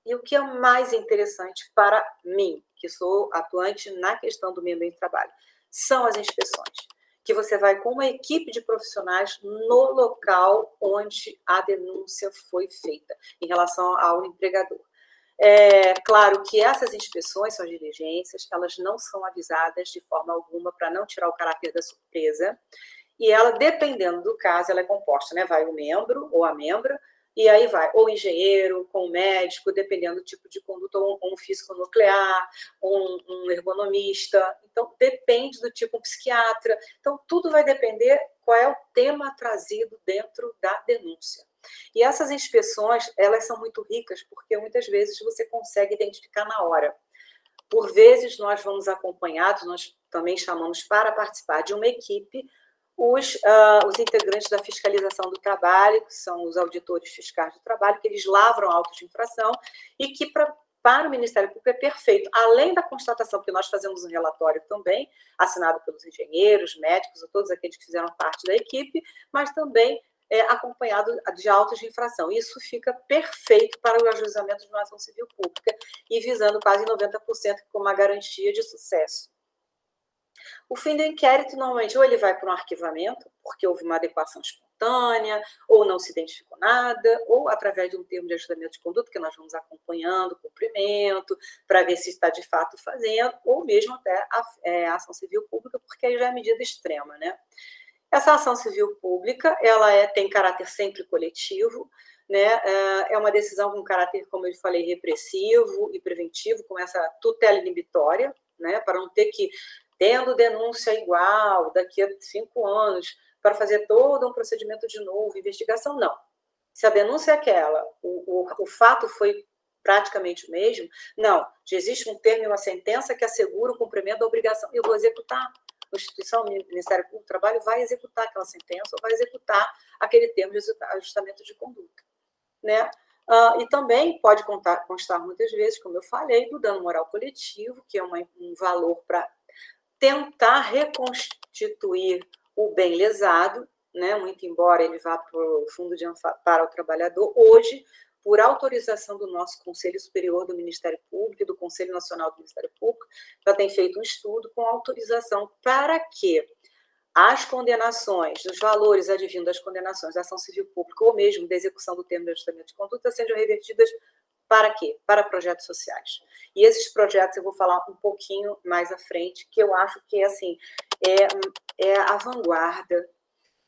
E o que é mais interessante para mim, que sou atuante na questão do meio ambiente de trabalho, são as inspeções, que você vai com uma equipe de profissionais no local onde a denúncia foi feita, em relação ao empregador. Claro que essas inspeções são diligências, elas não são avisadas de forma alguma para não tirar o caráter da surpresa, e ela, dependendo do caso, ela é composta, né? Vai o membro ou a membra, e aí vai ou engenheiro, com o médico, dependendo do tipo de conduta, ou um físico nuclear, ou um ergonomista. Então, depende do tipo, um psiquiatra. Então, tudo vai depender qual é o tema trazido dentro da denúncia. E essas inspeções, elas são muito ricas, porque muitas vezes você consegue identificar na hora. Por vezes, nós vamos acompanhados, nós também chamamos para participar de uma equipe, os integrantes da fiscalização do trabalho, que são os auditores fiscais do trabalho, que eles lavram autos de infração e que para o Ministério Público é perfeito. Além da constatação, que nós fazemos um relatório também, assinado pelos engenheiros, médicos, ou todos aqueles que fizeram parte da equipe, mas também acompanhado de autos de infração. Isso fica perfeito para o ajuizamento de uma ação civil pública e visando quase 90% com uma garantia de sucesso. O fim do inquérito, normalmente, ou ele vai para um arquivamento, porque houve uma adequação espontânea, ou não se identificou nada, ou através de um termo de ajustamento de conduta, que nós vamos acompanhando o cumprimento, para ver se está de fato fazendo, ou mesmo até a ação civil pública, porque aí já é medida extrema, né? Essa ação civil pública, ela tem caráter sempre coletivo, né? É uma decisão com caráter, como eu falei, repressivo e preventivo, com essa tutela inibitória, né? Para não ter que, tendo denúncia igual, daqui a 5 anos, para fazer todo um procedimento de novo, investigação, não. Se a denúncia é aquela, o fato foi praticamente o mesmo, não, já existe um termo e uma sentença que assegura o cumprimento da obrigação, eu vou executar. A instituição, o Ministério Público do Trabalho vai executar aquela sentença ou vai executar aquele termo de ajustamento de conduta, né? E também pode constar muitas vezes, como eu falei, do dano moral coletivo, que é um valor para tentar reconstituir o bem lesado, né? Muito embora ele vá para o Fundo de Amparo ao Trabalhador, hoje, por autorização do nosso Conselho Superior do Ministério Público e do Conselho Nacional do Ministério Público, já tem feito um estudo com autorização para que as condenações, os valores advindos das condenações da ação civil pública ou mesmo da execução do termo de ajustamento de conduta sejam revertidas para quê? Para projetos sociais. E esses projetos eu vou falar um pouquinho mais à frente, que eu acho que assim, é a vanguarda,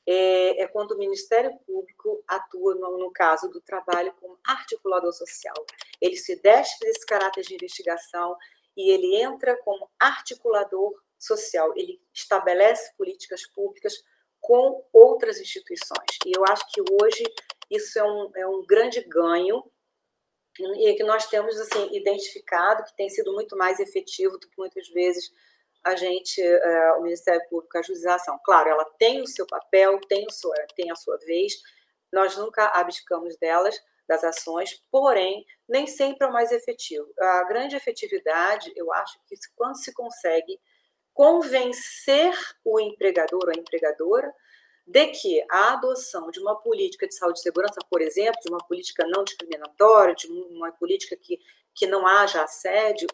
é quando o Ministério Público atua, no caso do trabalho, como articulador social. Ele se despe desse caráter de investigação e ele entra como articulador social. Ele estabelece políticas públicas com outras instituições. E eu acho que hoje isso é um grande ganho e que nós temos assim, identificado que tem sido muito mais efetivo do que muitas vezes o Ministério Público, a ajuização. Claro, ela tem o seu papel, tem a sua vez, nós nunca abdicamos das ações, porém, nem sempre é o mais efetivo. A grande efetividade, eu acho que quando se consegue convencer o empregador ou a empregadora de que a adoção de uma política de saúde e segurança, por exemplo, de uma política não discriminatória, de uma política que não haja assédio,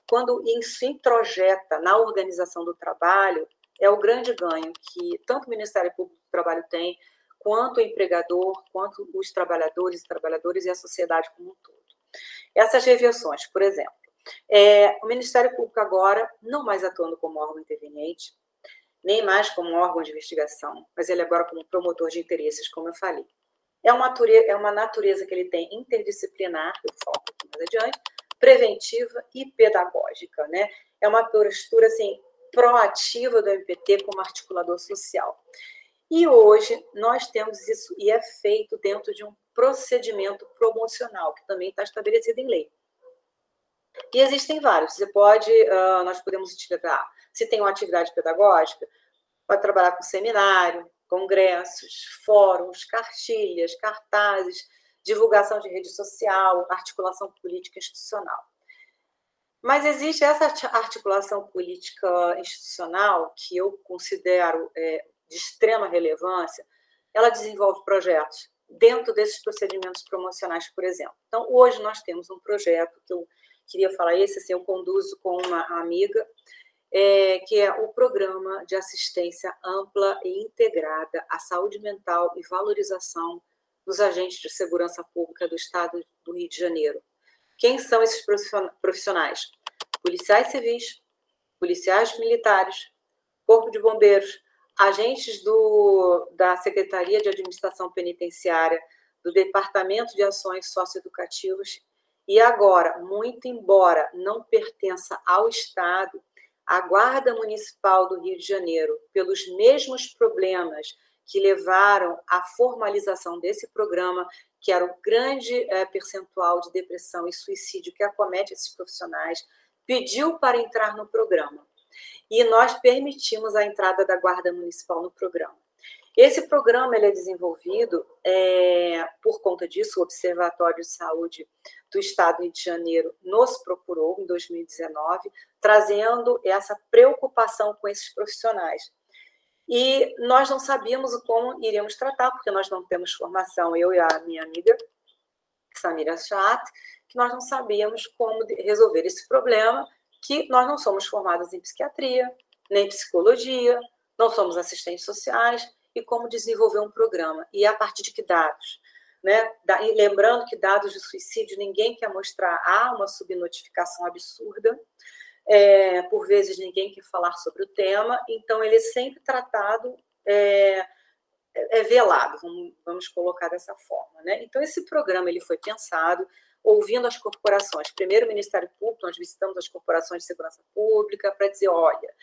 quando se introjeta na organização do trabalho, é o grande ganho que tanto o Ministério Público do Trabalho tem, quanto o empregador, quanto os trabalhadores e a sociedade como um todo. Essas reversões, por exemplo, o Ministério Público agora, não mais atuando como órgão interveniente, nem mais como órgão de investigação, mas ele agora como promotor de interesses, como eu falei. É uma natureza que ele tem interdisciplinar, eu vou falar um pouquinho mais adiante, preventiva e pedagógica, né? É uma postura assim proativa do MPT como articulador social. E hoje nós temos isso e é feito dentro de um procedimento promocional que também está estabelecido em lei. E existem vários. Nós podemos utilizar, se tem uma atividade pedagógica, pode trabalhar com seminário, congressos, fóruns, cartilhas, cartazes, divulgação de rede social, articulação política institucional. Mas existe essa articulação política institucional que eu considero de extrema relevância, ela desenvolve projetos dentro desses procedimentos promocionais, por exemplo. Então, hoje nós temos um projeto que eu queria falar, assim, eu conduzo com uma amiga, que é o Programa de Assistência Ampla e Integrada à Saúde Mental e Valorização dos Agentes de Segurança Pública do Estado do Rio de Janeiro. Quem são esses profissionais? Policiais civis, policiais militares, Corpo de Bombeiros, agentes da Secretaria de Administração Penitenciária, do Departamento de Ações Socioeducativas, e agora, muito embora não pertença ao Estado, a Guarda Municipal do Rio de Janeiro, pelos mesmos problemas que levaram à formalização desse programa, que era o grande percentual de depressão e suicídio que acomete esses profissionais, pediu para entrar no programa. E nós permitimos a entrada da Guarda Municipal no programa. Esse programa ele é desenvolvido, por conta disso, o Observatório de Saúde do Estado do Rio de Janeiro nos procurou em 2019, trazendo essa preocupação com esses profissionais. E nós não sabíamos como iríamos tratar, porque nós não temos formação, eu e a minha amiga, Samira Chat, que nós não sabíamos como resolver esse problema, que nós não somos formadas em psiquiatria, nem psicologia, não somos assistentes sociais, e como desenvolver um programa. E a partir de que dados? Né? E lembrando que dados de suicídio ninguém quer mostrar, há uma subnotificação absurda, por vezes ninguém quer falar sobre o tema, então ele é sempre tratado, velado, vamos colocar dessa forma. Né? Então esse programa ele foi pensado ouvindo as corporações, primeiro o Ministério Público, nós visitamos as corporações de segurança pública para dizer, olha,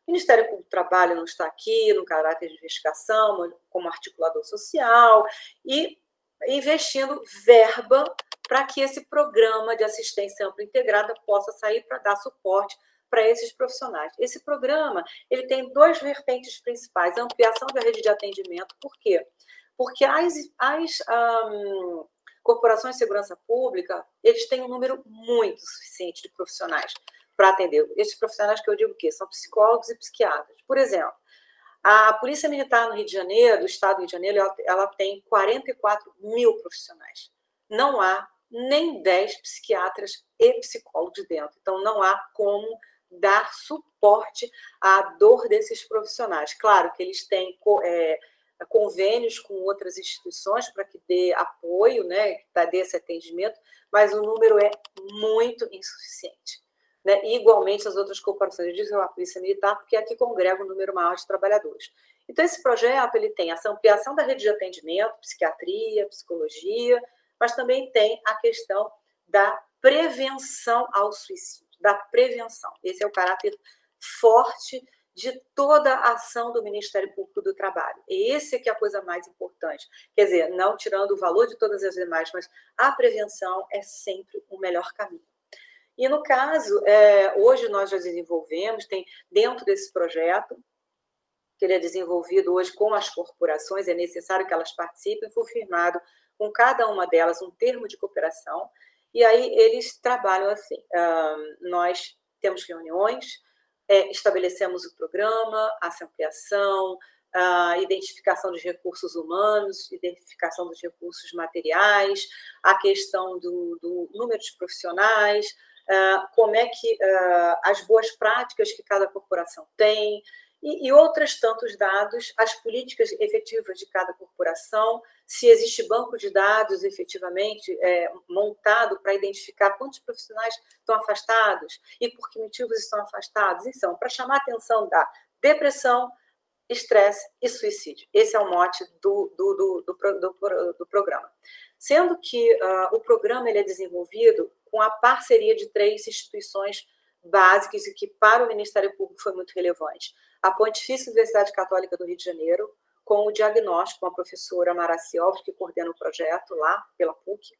o Ministério Público do Trabalho não está aqui no caráter de investigação, como articulador social, e investindo verba para que esse programa de assistência ampla integrada possa sair para dar suporte para esses profissionais. Esse programa ele tem duas vertentes principais, a ampliação da rede de atendimento. Por quê? Porque as corporações de segurança pública, eles têm um número muito suficiente de profissionais para atender. Esses profissionais que eu digo que são psicólogos e psiquiatras. Por exemplo, a Polícia Militar no Rio de Janeiro, do Estado do Rio de Janeiro, ela tem 44 mil profissionais. Não há nem 10 psiquiatras e psicólogos dentro. Então, não há como dar suporte à dor desses profissionais. Claro que eles têm convênios com outras instituições para que dê apoio, né, para dê esse atendimento, mas o número é muito insuficiente. Né? E, igualmente, as outras corporações, eu disse a Polícia Militar, porque é aqui congrega um número maior de trabalhadores. Então, esse projeto ele tem essa ampliação da rede de atendimento, psiquiatria, psicologia, mas também tem a questão da prevenção ao suicídio, da prevenção. Esse é o caráter forte de toda a ação do Ministério Público do Trabalho. E esse é que é a coisa mais importante. Quer dizer, não tirando o valor de todas as demais, mas a prevenção é sempre o melhor caminho. E, no caso, hoje nós já desenvolvemos, tem dentro desse projeto, que ele é desenvolvido hoje com as corporações, é necessário que elas participem, foi firmado com cada uma delas um termo de cooperação, e aí eles trabalham assim, nós temos reuniões, estabelecemos o programa, essa ampliação, a identificação dos recursos humanos, identificação dos recursos materiais, a questão do número de profissionais, como é que as boas práticas que cada corporação tem, e outros tantos dados, as políticas efetivas de cada corporação, se existe banco de dados efetivamente montado para identificar quantos profissionais estão afastados e por que motivos estão afastados. Então, para chamar a atenção da depressão, estresse e suicídio. Esse é o mote do programa. Sendo que o programa ele é desenvolvido com a parceria de 3 instituições básicas e que para o Ministério Público foi muito relevante. A Pontifícia Universidade Católica do Rio de Janeiro, com o diagnóstico, com a professora Maraci Alves, que coordena o projeto lá pela PUC,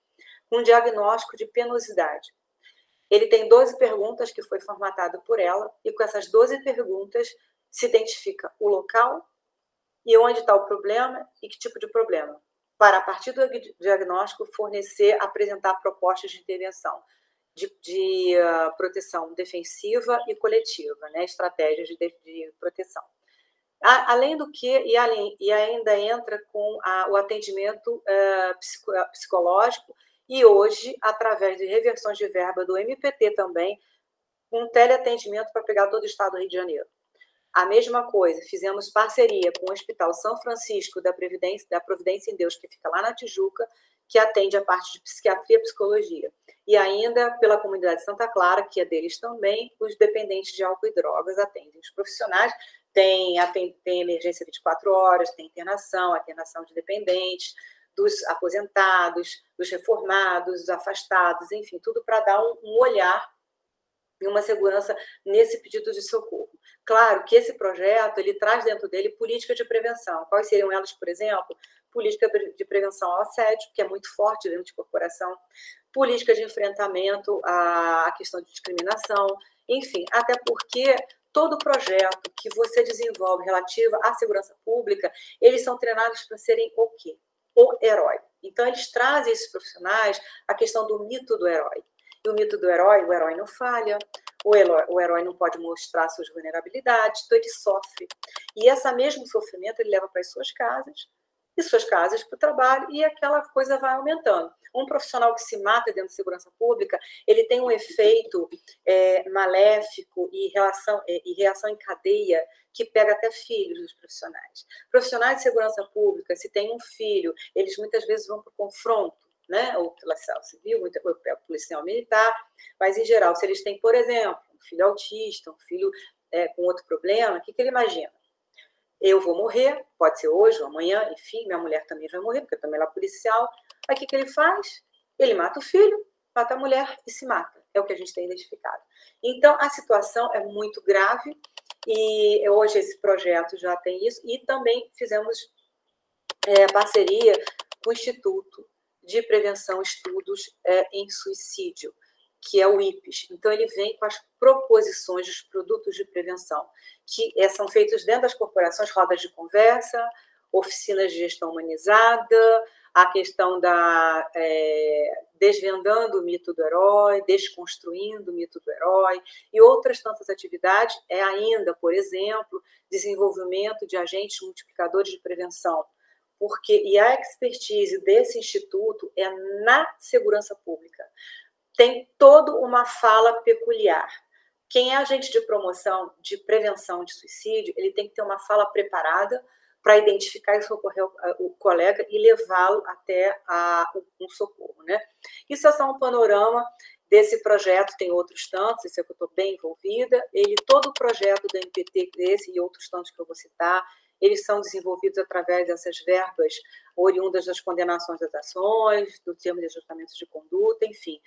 um diagnóstico de penosidade. Ele tem 12 perguntas que foi formatado por ela, e com essas 12 perguntas se identifica o local e onde está o problema e que tipo de problema, para, a partir do diagnóstico, apresentar propostas de intervenção, de proteção defensiva e coletiva, né? Estratégias de proteção. Além do que, e ainda entra com o atendimento psicológico, e hoje, através de reversões de verba do MPT também, um teleatendimento para pegar todo o estado do Rio de Janeiro. A mesma coisa, fizemos parceria com o Hospital São Francisco da Providência em Deus, que fica lá na Tijuca, que atende a parte de psiquiatria e psicologia. E ainda pela comunidade Santa Clara, que é deles também, os dependentes de álcool e drogas atendem. Os profissionais têm emergência 24 horas, tem internação de dependentes, dos aposentados, dos reformados, dos afastados, enfim, tudo para dar um olhar e uma segurança nesse pedido de socorro. Claro que esse projeto ele traz dentro dele políticas de prevenção. Quais seriam elas, por exemplo? Política de prevenção ao assédio, que é muito forte dentro de corporação, política de enfrentamento à questão de discriminação, enfim, até porque todo projeto que você desenvolve relativo à segurança pública, eles são treinados para serem o quê? O herói. Então, eles trazem esses profissionais a questão do mito do herói. E o mito do herói, o herói não falha, o herói não pode mostrar suas vulnerabilidades, então ele sofre. E esse mesmo sofrimento ele leva para as suas casas e suas casas para o trabalho, e aquela coisa vai aumentando. Um profissional que se mata dentro de segurança pública, ele tem um efeito maléfico e reação em cadeia que pega até filhos dos profissionais. Profissionais de segurança pública, se tem um filho, eles muitas vezes vão para o confronto, né? Ou policial civil, ou policial militar, mas, em geral, se eles têm, por exemplo, um filho autista, um filho com outro problema, o que ele imagina? Eu vou morrer, pode ser hoje ou amanhã, enfim, minha mulher também vai morrer, porque eu também ela é policial. Aí o que ele faz? Ele mata o filho, mata a mulher e se mata. É o que a gente tem identificado. Então, a situação é muito grave e hoje esse projeto já tem isso. E também fizemos parceria com o Instituto de Prevenção e Estudos em Suicídio, que é o IPES. Então, ele vem com as proposições dos produtos de prevenção, que são feitos dentro das corporações, rodas de conversa, oficinas de gestão humanizada, a questão da desvendando o mito do herói, desconstruindo o mito do herói, e outras tantas atividades, ainda, por exemplo, desenvolvimento de agentes multiplicadores de prevenção, e a expertise desse instituto é na segurança pública. Tem toda uma fala peculiar. Quem é agente de promoção, de prevenção de suicídio, ele tem que ter uma fala preparada para identificar e socorrer o colega e levá-lo até um socorro, né? Isso é só um panorama desse projeto, tem outros tantos, esse é que eu estou bem envolvida. Todo o projeto da MPT, esse e outros tantos que eu vou citar, eles são desenvolvidos através dessas verbas oriundas das condenações das ações, do termo de ajustamentos de conduta, enfim.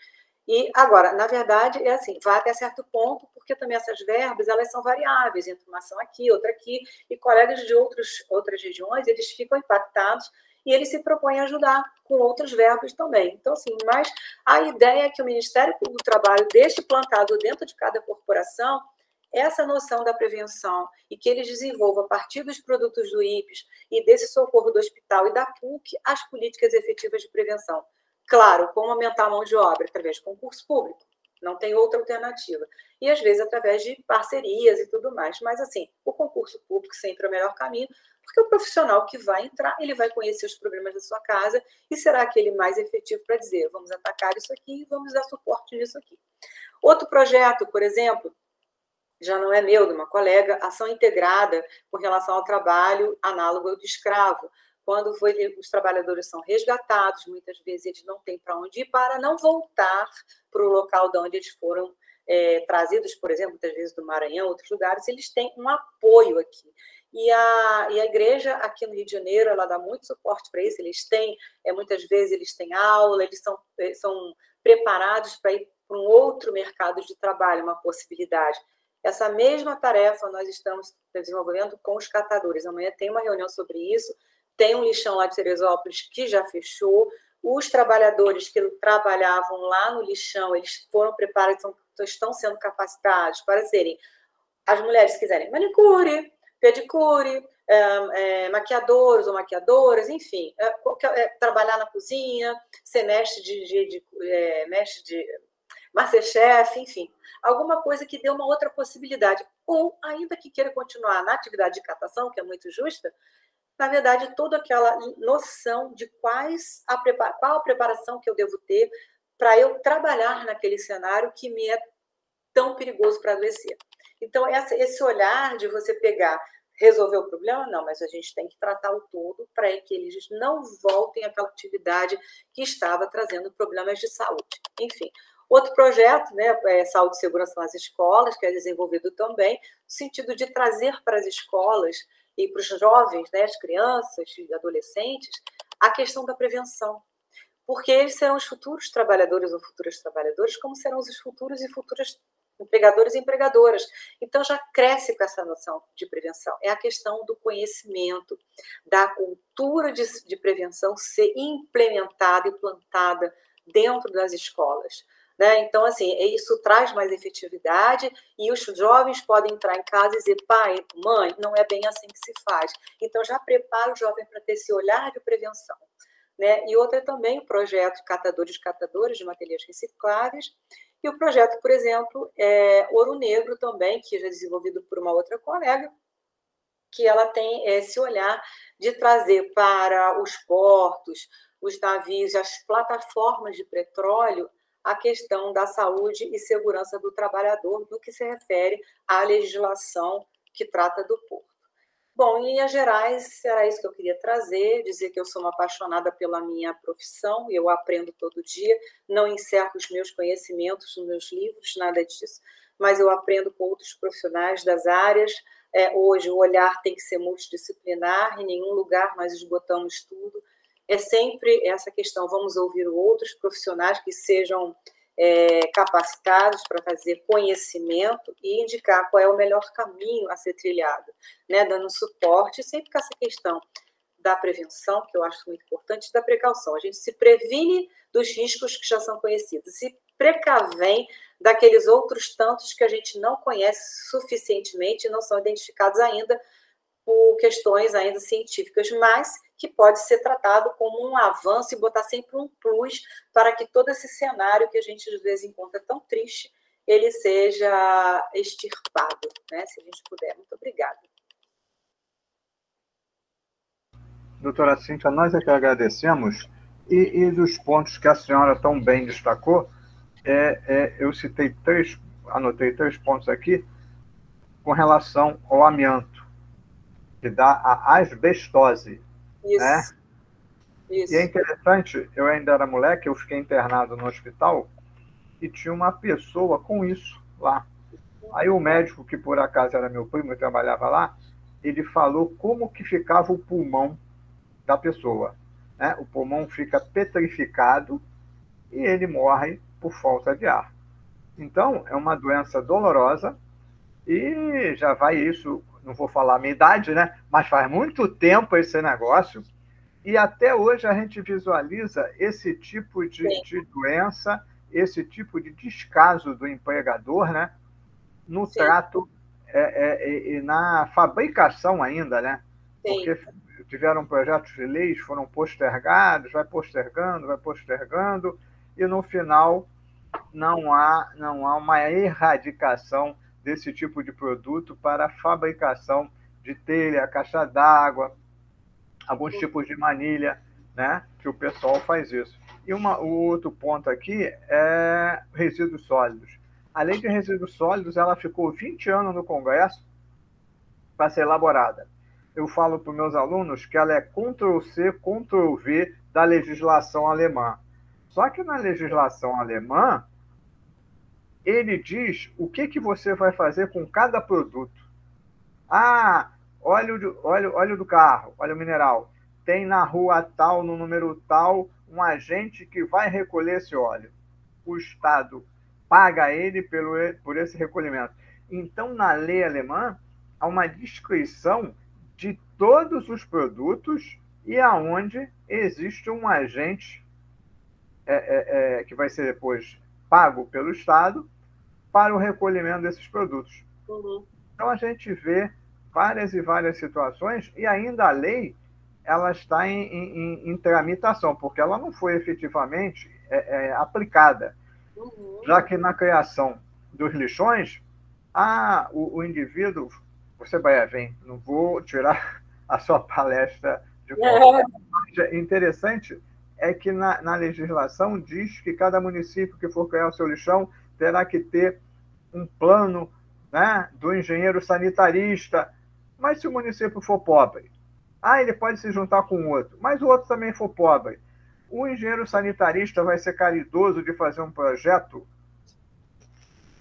E agora, na verdade, é assim, vai até certo ponto, porque também essas verbas, elas são variáveis, entre uma ação aqui, outra aqui, e colegas de outras regiões, eles ficam impactados e eles se propõem a ajudar com outros verbos também. Então, assim, mas a ideia é que o Ministério Público do Trabalho deixe plantado dentro de cada corporação essa noção da prevenção e que eles desenvolvam, a partir dos produtos do IPES e desse socorro do hospital e da PUC, as políticas efetivas de prevenção. Claro, como aumentar a mão de obra? Através de concurso público. Não tem outra alternativa. E, às vezes, através de parcerias e tudo mais. Mas, assim, o concurso público sempre é o melhor caminho, porque o profissional que vai entrar, ele vai conhecer os problemas da sua casa e será aquele mais efetivo para dizer, vamos atacar isso aqui e vamos dar suporte nisso aqui. Outro projeto, por exemplo, já não é meu, de uma colega, ação integrada com relação ao trabalho análogo ao de escravo. Quando os trabalhadores são resgatados, muitas vezes eles não têm para onde ir para não voltar para o local de onde eles foram trazidos, por exemplo, muitas vezes do Maranhão, outros lugares, eles têm um apoio aqui. E a igreja aqui no Rio de Janeiro, ela dá muito suporte para isso, eles têm, muitas vezes eles têm aula, eles são preparados para ir para um outro mercado de trabalho, uma possibilidade. Essa mesma tarefa nós estamos desenvolvendo com os catadores. Amanhã tem uma reunião sobre isso, tem um lixão lá de Teresópolis que já fechou. Os trabalhadores que trabalhavam lá no lixão, eles foram preparados, estão sendo capacitados para serem, as mulheres que quiserem, manicure, pedicure, maquiadores ou maquiadoras, enfim, trabalhar na cozinha, ser mestre de Masterchef, enfim, alguma coisa que dê uma outra possibilidade. Ou, ainda que queira continuar na atividade de catação, que é muito justa, na verdade, toda aquela noção de qual a preparação que eu devo ter para eu trabalhar naquele cenário que me é tão perigoso para adoecer. Então, esse olhar de você resolver o problema, não, mas a gente tem que tratar o todo para que eles não voltem àquela atividade que estava trazendo problemas de saúde. Enfim, outro projeto, né, Saúde e Segurança nas Escolas, que é desenvolvido também, no sentido de trazer para as escolas e para os jovens, né, as crianças e adolescentes, a questão da prevenção. Porque eles serão os futuros trabalhadores ou futuras trabalhadoras, como serão os futuros e futuras empregadores e empregadoras. Então, já cresce com essa noção de prevenção. É a questão do conhecimento, da cultura de prevenção ser implementada e plantada dentro das escolas. Né? Então, assim, isso traz mais efetividade e os jovens podem entrar em casa e dizer, pai, mãe, não é bem assim que se faz. Então, já prepara o jovem para ter esse olhar de prevenção. Né? E outra também o projeto Catadores e Catadoras de Materiais Recicláveis, e o projeto, por exemplo, Ouro Negro também, que já é desenvolvido por uma outra colega, que ela tem esse olhar de trazer para os portos, os navios, as plataformas de petróleo, a questão da saúde e segurança do trabalhador, no que se refere à legislação que trata do porto. Bom, em linhas gerais, era isso que eu queria trazer, dizer que eu sou uma apaixonada pela minha profissão, eu aprendo todo dia, não encerro os meus conhecimentos nos meus livros, nada disso, mas eu aprendo com outros profissionais das áreas. Hoje o olhar tem que ser multidisciplinar, em nenhum lugar nós esgotamos tudo. É sempre essa questão, vamos ouvir outros profissionais que sejam capacitados para trazer conhecimento e indicar qual é o melhor caminho a ser trilhado, né? Dando suporte, sempre com essa questão da prevenção, que eu acho muito importante, da precaução. A gente se previne dos riscos que já são conhecidos, se precavém daqueles outros tantos que a gente não conhece suficientemente e não são identificados ainda por questões ainda científicas, mas que pode ser tratado como um avanço e botar sempre um plus para que todo esse cenário que a gente às vezes encontra tão triste, ele seja extirpado, né? Se a gente puder. Muito obrigada. Doutora Cíntia, nós é que agradecemos, e dos pontos que a senhora tão bem destacou, eu anotei 3 pontos aqui com relação ao amianto, que dá a asbestose. Isso. Né? Isso. E é interessante, eu ainda era moleque, eu fiquei internado no hospital e tinha uma pessoa com isso lá. Aí o médico, que por acaso era meu primo e trabalhava lá, ele falou como que ficava o pulmão da pessoa. Né? O pulmão fica petrificado e ele morre por falta de ar. Então, é uma doença dolorosa e já vai isso, não vou falar a minha idade, né? Mas faz muito tempo esse negócio e até hoje a gente visualiza esse tipo de doença, esse tipo de descaso do empregador, né? No Sim. trato e na fabricação ainda, né? Sim. Porque tiveram projetos de leis, foram postergados, vai postergando, e no final não há uma erradicação desse tipo de produto para a fabricação de telha, caixa d'água, alguns tipos de manilha, né? Que o pessoal faz isso. E o outro ponto aqui é resíduos sólidos. A lei de resíduos sólidos ela ficou 20 anos no Congresso para ser elaborada. Eu falo para os meus alunos que ela é Ctrl-C, Ctrl-V da legislação alemã. Só que na legislação alemã, ele diz o que você vai fazer com cada produto. Óleo do carro, óleo mineral. Tem na rua tal, no número tal, um agente que vai recolher esse óleo. O Estado paga ele por esse recolhimento. Então, na lei alemã, há uma descrição de todos os produtos e aonde existe um agente que vai ser depois pago pelo Estado para o recolhimento desses produtos. Uhum. Então, a gente vê várias e várias situações e ainda a lei ela está em tramitação, porque ela não foi efetivamente aplicada. Uhum. Já que na criação dos lixões, o indivíduo, você vai ver, não vou tirar a sua palestra de conta. Interessante é que na legislação diz que cada município que for criar o seu lixão terá que ter um plano, né, do engenheiro sanitarista. Mas se o município for pobre, ele pode se juntar com o outro, mas o outro também for pobre. O engenheiro sanitarista vai ser caridoso de fazer um projeto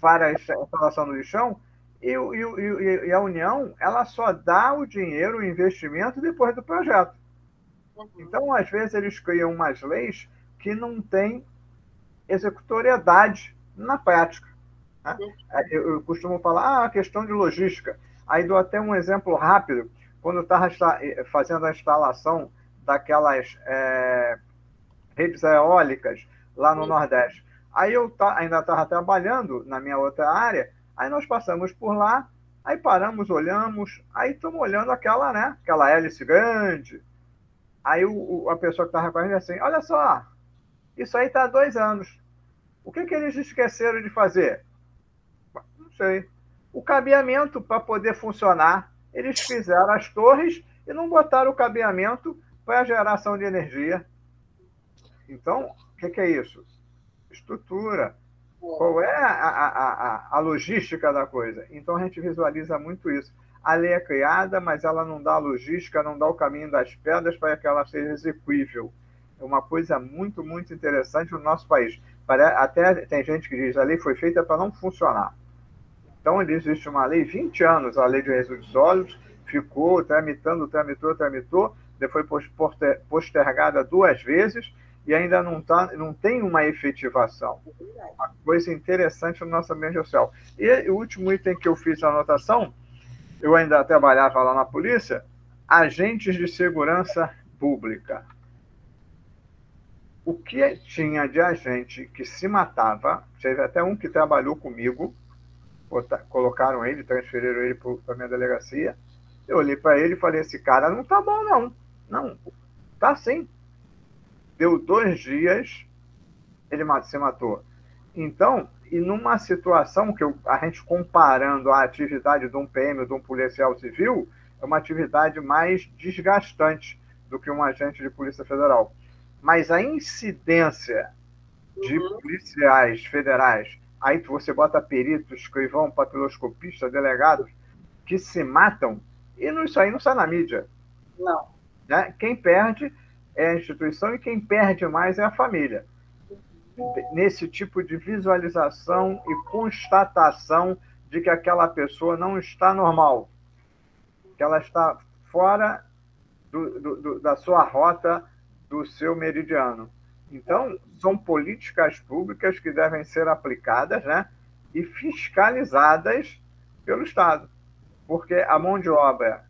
para a instalação do lixão e a União ela só dá o dinheiro, o investimento depois do projeto. Então, às vezes, eles criam umas leis que não têm executoriedade na prática. Né? Eu costumo falar, a questão de logística. Aí dou até um exemplo rápido. Quando eu estava fazendo a instalação daquelas redes eólicas lá no Nordeste. Aí eu ainda estava trabalhando na minha outra área, aí nós passamos por lá, aí paramos, olhamos, aí estamos olhando aquela hélice grande. Aí a pessoa que estava com a gente assim, olha só, isso aí está há 2 anos. O que eles esqueceram de fazer? Não sei. O cabeamento para poder funcionar, eles fizeram as torres e não botaram o cabeamento para a geração de energia. Então, o que é isso? Estrutura. Qual é a logística da coisa? Então, a gente visualiza muito isso. A lei é criada, mas ela não dá a logística, não dá o caminho das pedras para que ela seja execuível. É uma coisa muito, muito interessante no nosso país. Até tem gente que diz que a lei foi feita para não funcionar. Então, existe uma lei, 20 anos, a lei de resíduos sólidos, ficou tramitou, depois postergada 2 vezes e ainda não tem uma efetivação. Uma coisa interessante no nosso ambiente social. E o último item que eu fiz na anotação, eu ainda trabalhava lá na polícia, agentes de segurança pública. O que tinha de agente que se matava, teve até um que trabalhou comigo, colocaram ele, transferiram ele para a minha delegacia, eu olhei para ele e falei, esse cara não tá bom, não. Não, tá sim. Deu 2 dias, ele se matou. Então, e numa situação que a gente comparando a atividade de um PM ou de um policial civil, é uma atividade mais desgastante do que um agente de Polícia Federal. Mas a incidência de policiais federais, aí você bota perito, escrivão, papiloscopista, delegados, que se matam, e isso aí não sai na mídia. Não. Né? Quem perde é a instituição e quem perde mais é a família. Nesse tipo de visualização e constatação de que aquela pessoa não está normal, que ela está fora da sua rota, do seu meridiano. Então, são políticas públicas que devem ser aplicadas, né, e fiscalizadas pelo Estado. Porque a mão de obra,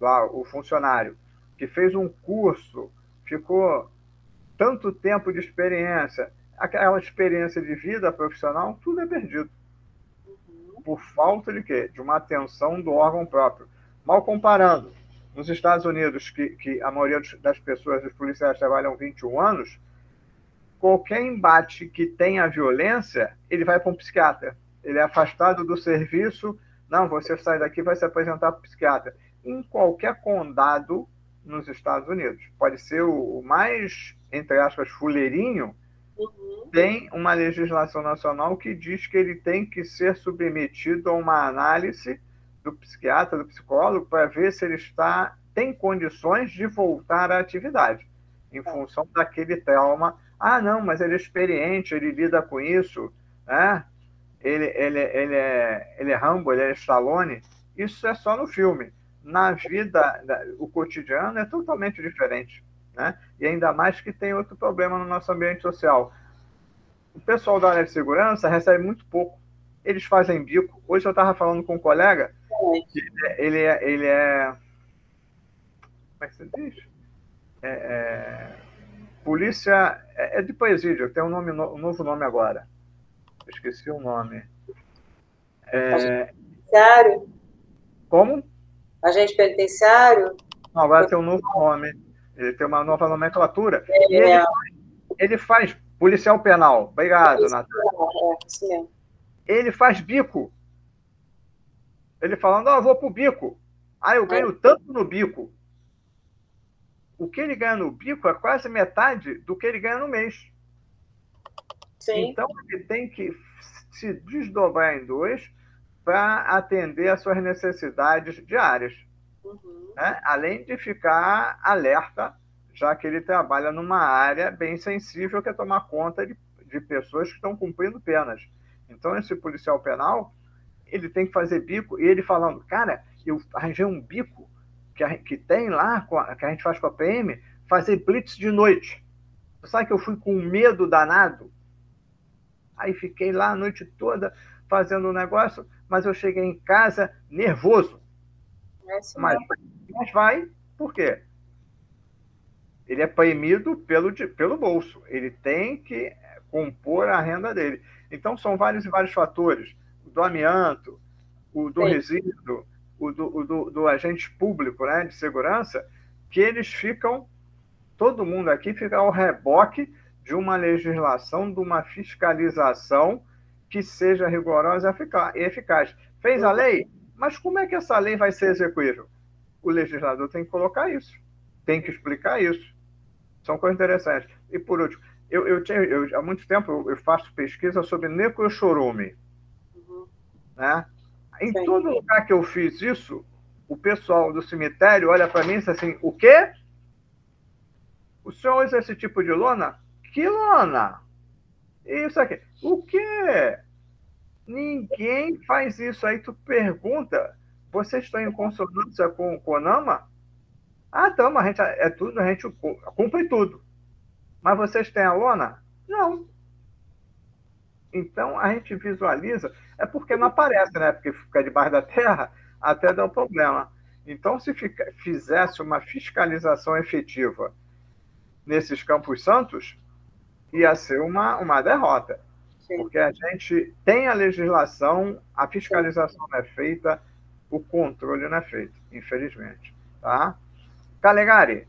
lá, o funcionário que fez um curso, ficou tanto tempo de experiência, aquela experiência de vida profissional, tudo é perdido. Por falta de quê? De uma atenção do órgão próprio. Mal comparando, nos Estados Unidos, que a maioria das pessoas, dos policiais, trabalham 21 anos, qualquer embate que tenha violência, ele vai para um psiquiatra. Ele é afastado do serviço, não, você sai daqui e vai se apresentar para o psiquiatra. Em qualquer condado nos Estados Unidos. Pode ser o mais, entre aspas, fuleirinho, tem uma legislação nacional que diz que ele tem que ser submetido a uma análise do psiquiatra, do psicólogo, para ver se ele tem condições de voltar à atividade, em função daquele trauma. Ah, não, mas ele é experiente, ele lida com isso, né? Ele é Rambo, ele é Stallone. Isso é só no filme. Na vida, o cotidiano é totalmente diferente, né? E ainda mais que tem outro problema no nosso ambiente social. O pessoal da área de segurança recebe muito pouco. Eles fazem bico. Hoje eu estava falando com um colega, que ele é como é que se diz? Polícia, é de presídio, tem um novo nome agora. Eu esqueci o nome. Penitenciário? Como? Agente penitenciário? Não, agora tem um novo nome. Ele tem uma nova nomenclatura. E ele faz policial penal. Obrigado, Natália. Isso mesmo. Ele faz bico. Ele falando, eu vou pro bico. Eu ganho tanto no bico. O que ele ganha no bico é quase metade do que ele ganha no mês. Sim. Então, ele tem que se desdobrar em 2 para atender às suas necessidades diárias. Né? Além de ficar alerta, já que ele trabalha numa área bem sensível, que é tomar conta de pessoas que estão cumprindo penas. Então, esse policial penal, ele tem que fazer bico, e ele falando, cara, eu arranjei um bico que tem lá, que a gente faz com a PM, fazer blitz de noite. Você sabe que eu fui com medo danado? Aí fiquei lá a noite toda fazendo um negócio, mas eu cheguei em casa nervoso. Mas vai, por quê? Ele é premido pelo bolso. Ele tem que compor a renda dele. Então, são vários e vários fatores. O do amianto, o do resíduo, o do agente público, né, de segurança, que eles ficam, todo mundo aqui fica ao reboque de uma legislação, de uma fiscalização que seja rigorosa e eficaz. Fez a lei, mas como é que essa lei vai ser execuível? o legislador tem que colocar isso, tem que explicar isso. São coisas interessantes. E, por último, há muito tempo eu faço pesquisa sobre necrochorume. Né? Em Sim. todo lugar que eu fiz isso, o pessoal do cemitério olha para mim e diz assim, o quê? O senhor usa esse tipo de lona? Que lona? Isso aqui. O quê? Ninguém faz isso. Aí tu pergunta, vocês estão em consonância com o CONAMA? Ah, então, a gente é tudo, a gente cumpre tudo. Mas vocês têm a lona? Não. Então a gente visualiza, é porque não aparece, né? Porque fica debaixo da terra, até dá o problema. Então, se fizesse uma fiscalização efetiva nesses Campos Santos, ia ser uma derrota. Sim. Porque a gente tem a legislação, a fiscalização não é feita, o controle não é feito, infelizmente. Tá? Calegari.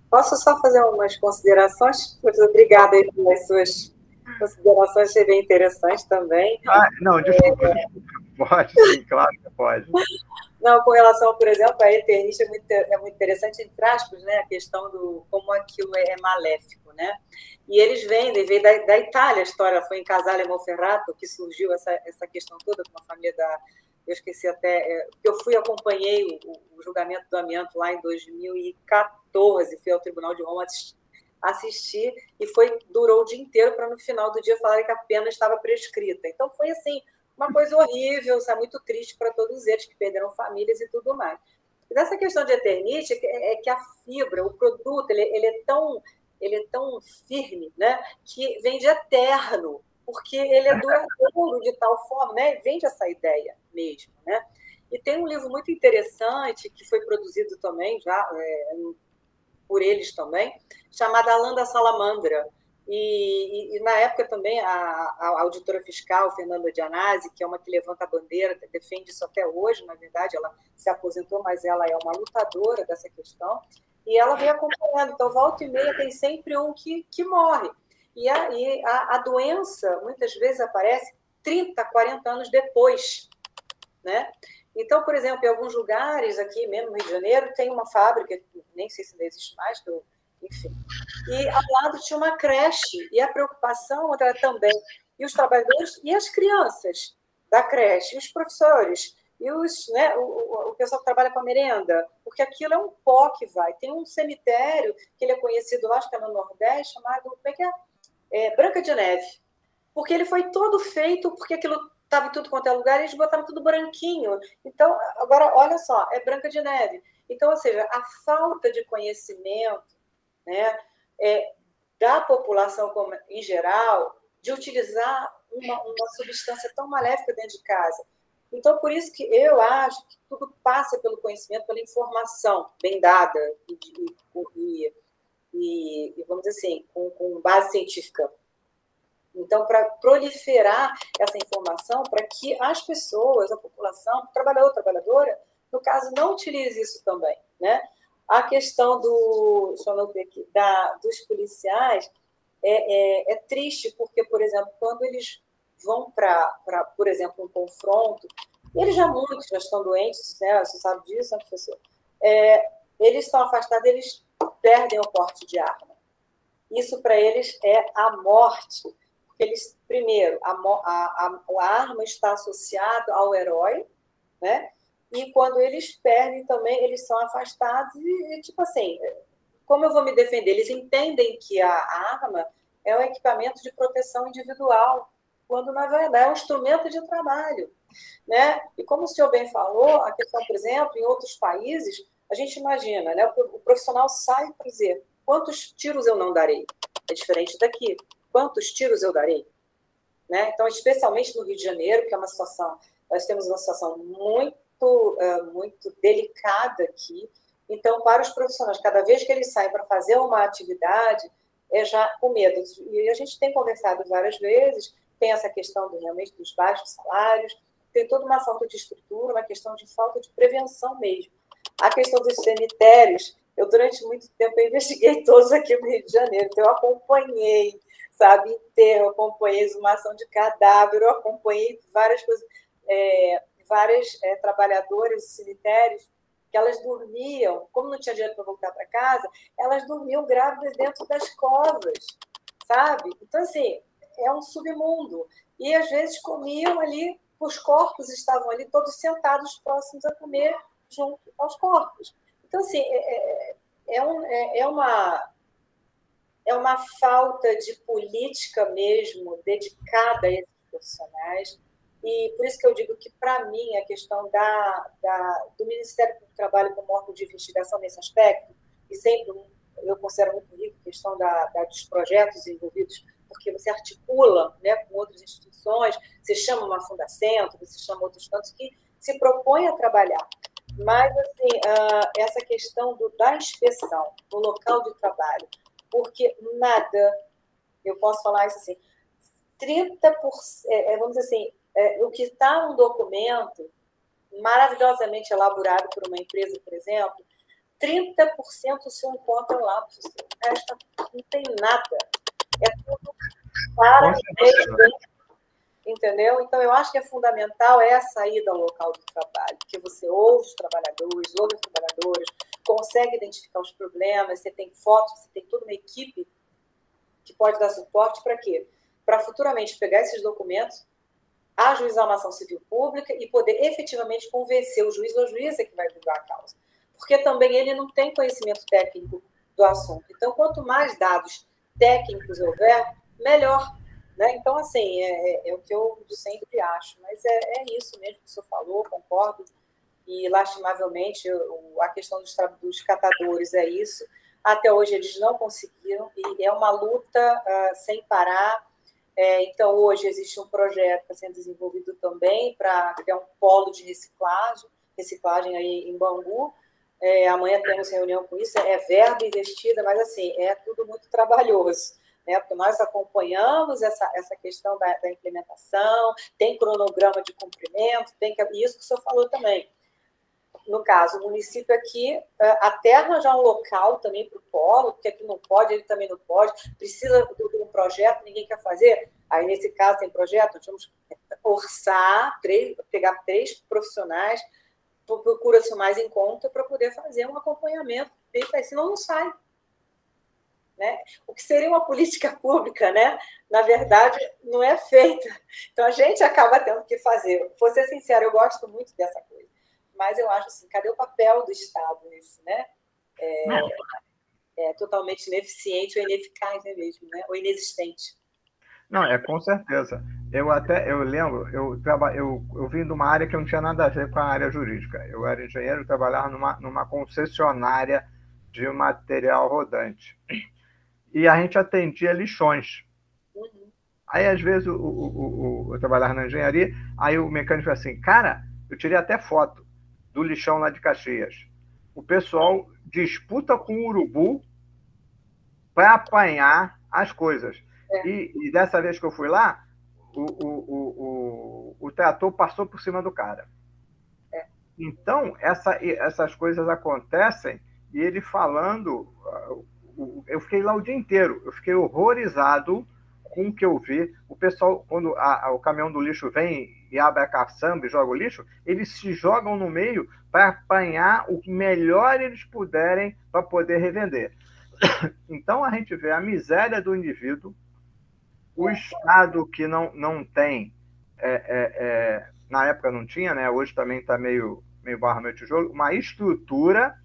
Posso só fazer umas considerações? Muito obrigada pelas suas considerações, achei bem interessante também. Não, desculpa. Pode, sim, claro que pode. Não, com relação, por exemplo, a Eternit é muito interessante, entre aspas, né, a questão do como aquilo é maléfico, né? E eles vendem, veio da Itália a história, foi em Casale Monferrato que surgiu essa questão toda com a família da... Eu esqueci até... Eu acompanhei o julgamento do amianto lá em 2014, fui ao Tribunal de Roma assistir, e durou o dia inteiro para, no final do dia, falar que a pena estava prescrita. Então, foi assim... uma coisa horrível, sabe? Muito triste para todos eles que perderam famílias e tudo mais. E nessa questão de Eternit, é que a fibra, o produto, ele é tão firme, né? Que vende eterno, porque ele é duradouro de tal forma, né? Vende essa ideia mesmo, né? E tem um livro muito interessante que foi produzido também já por eles também, chamado Além da Salamandra. E na época também a auditora fiscal, Fernanda Gianazzi, que é uma que levanta a bandeira, defende isso até hoje, na verdade, ela se aposentou, mas ela é uma lutadora dessa questão, e ela vem acompanhando. Então, volta e meia tem sempre um que morre. E a doença, muitas vezes, aparece 30, 40 anos depois, né? Então, por exemplo, em alguns lugares, aqui mesmo no Rio de Janeiro, tem uma fábrica, nem sei se ainda existe mais, enfim. E ao lado tinha uma creche, e a preocupação era também, e os trabalhadores, e as crianças da creche, e os professores, e o pessoal que trabalha com a merenda, porque aquilo é um pó que vai. Tem um cemitério, que ele é conhecido, acho que é no Nordeste, chamado, como é que é? Branca de Neve. Porque ele foi todo feito, porque aquilo estava em tudo quanto é lugar, e eles botaram tudo branquinho. Então, agora, olha só, é Branca de Neve. Então, ou seja, a falta de conhecimento, né, da população em geral, de utilizar uma substância tão maléfica dentro de casa. Então, por isso que eu acho que tudo passa pelo conhecimento, pela informação bem dada e vamos dizer assim, com base científica. Então, para proliferar essa informação, para que as pessoas, a população, trabalhador, trabalhadora, no caso, não utilize isso também, né? A questão dos policiais é triste, porque, por exemplo, quando eles vão para, por exemplo, um confronto, eles muitos já estão doentes, né? Você sabe disso, né, professor? Eles estão afastados, eles perdem o porte de arma. Isso, para eles, é a morte. Eles, primeiro, a arma está associada ao herói, né? E quando eles perdem também, eles são afastados e tipo assim, como eu vou me defender? Eles entendem que a arma é um equipamento de proteção individual, quando, na verdade, é um instrumento de trabalho, né? E como o senhor bem falou, a questão, por exemplo, em outros países, a gente imagina, né? O profissional sai para dizer, quantos tiros eu não darei? É diferente daqui. Quantos tiros eu darei? Né? Então, especialmente no Rio de Janeiro, que é uma situação, nós temos uma situação muito delicada aqui. Então, para os profissionais, cada vez que eles saem para fazer uma atividade, já com medo. E a gente tem conversado várias vezes, tem essa questão realmente dos baixos salários, tem toda uma falta de estrutura, uma questão de falta de prevenção mesmo. A questão dos cemitérios, eu durante muito tempo investiguei todos aqui no Rio de Janeiro, então eu acompanhei, sabe, enterro, eu acompanhei exumação de cadáver, eu acompanhei várias coisas, vários trabalhadores de cemitérios, que elas dormiam, como não tinha dinheiro para voltar para casa, elas dormiam grávidas dentro das covas, sabe? Então, assim, é um submundo. E, às vezes, comiam ali, os corpos estavam ali todos sentados próximos a comer junto aos corpos. Então, assim, é uma falta de política mesmo dedicada a esses profissionais. E por isso que eu digo que, para mim, a questão do Ministério do Trabalho como órgão de investigação nesse aspecto, e sempre eu considero muito rico a questão dos projetos envolvidos, porque você articula, né, com outras instituições, você chama uma Fundacentro, você chama outros tantos que se propõem a trabalhar. Mas, assim, essa questão da inspeção no local de trabalho, porque nada, eu posso falar isso assim, 30%, vamos dizer assim, o que está num documento maravilhosamente elaborado por uma empresa, por exemplo, 30% se encontra lá, professor. O resto não tem nada. É tudo para entendeu? Então, eu acho que é fundamental essa ida ao local do trabalho, porque você ouve os trabalhadores, ouve as trabalhadoras, consegue identificar os problemas, você tem fotos, você tem toda uma equipe que pode dar suporte para quê? Para futuramente pegar esses documentos, ajuizar uma ação civil pública e poder efetivamente convencer o juiz ou a juíza que vai julgar a causa. Porque também ele não tem conhecimento técnico do assunto. Então, quanto mais dados técnicos houver, melhor. Né? Então, assim, é o que eu sempre acho. Mas é isso mesmo que o senhor falou, concordo. E, lastimavelmente, a questão dos catadores é isso. Até hoje eles não conseguiram, e é uma luta sem parar. Então, hoje existe um projeto que está sendo desenvolvido também para criar um polo de reciclagem aí em Bangu. Amanhã temos reunião com isso, verba investida, mas assim, é tudo muito trabalhoso, né? Porque nós acompanhamos essa questão da implementação, tem cronograma de cumprimento, e isso que o senhor falou também. No caso, o município aqui, até arranjar um local também para o polo, porque aqui não pode, ele também não pode, precisa de um projeto, ninguém quer fazer. Aí, nesse caso, tem projeto, nós vamos orçar, pegar 3 profissionais, procura-se mais em conta para poder fazer um acompanhamento, senão não sai. Né? O que seria uma política pública, né? Na verdade, não é feita. Então, a gente acaba tendo que fazer. Vou ser sincera, eu gosto muito dessa coisa. Mas eu acho assim, cadê o papel do Estado nisso, né? É totalmente ineficiente ou ineficaz, né, mesmo, né? Ou inexistente. Não, com certeza. Eu lembro, eu vim de uma área que não tinha nada a ver com a área jurídica. Eu era engenheiro, trabalhava numa concessionária de material rodante. E a gente atendia lixões. Uhum. Aí, às vezes, eu trabalhava na engenharia, aí o mecânico falou assim, cara, eu tirei até foto do lixão lá de Caxias. O pessoal disputa com o urubu para apanhar as coisas. E dessa vez que eu fui lá, o trator passou por cima do cara. Então, essas coisas acontecem, e ele falando, eu fiquei lá o dia inteiro, eu fiquei horrorizado com o que eu vi. O pessoal, quando o caminhão do lixo vem e abre a caçamba e joga o lixo, eles se jogam no meio para apanhar o que melhor eles puderem para poder revender. Então, a gente vê a miséria do indivíduo, o Estado que não tem, na época não tinha, né? Hoje também está meio barra, meio tijolo, uma estrutura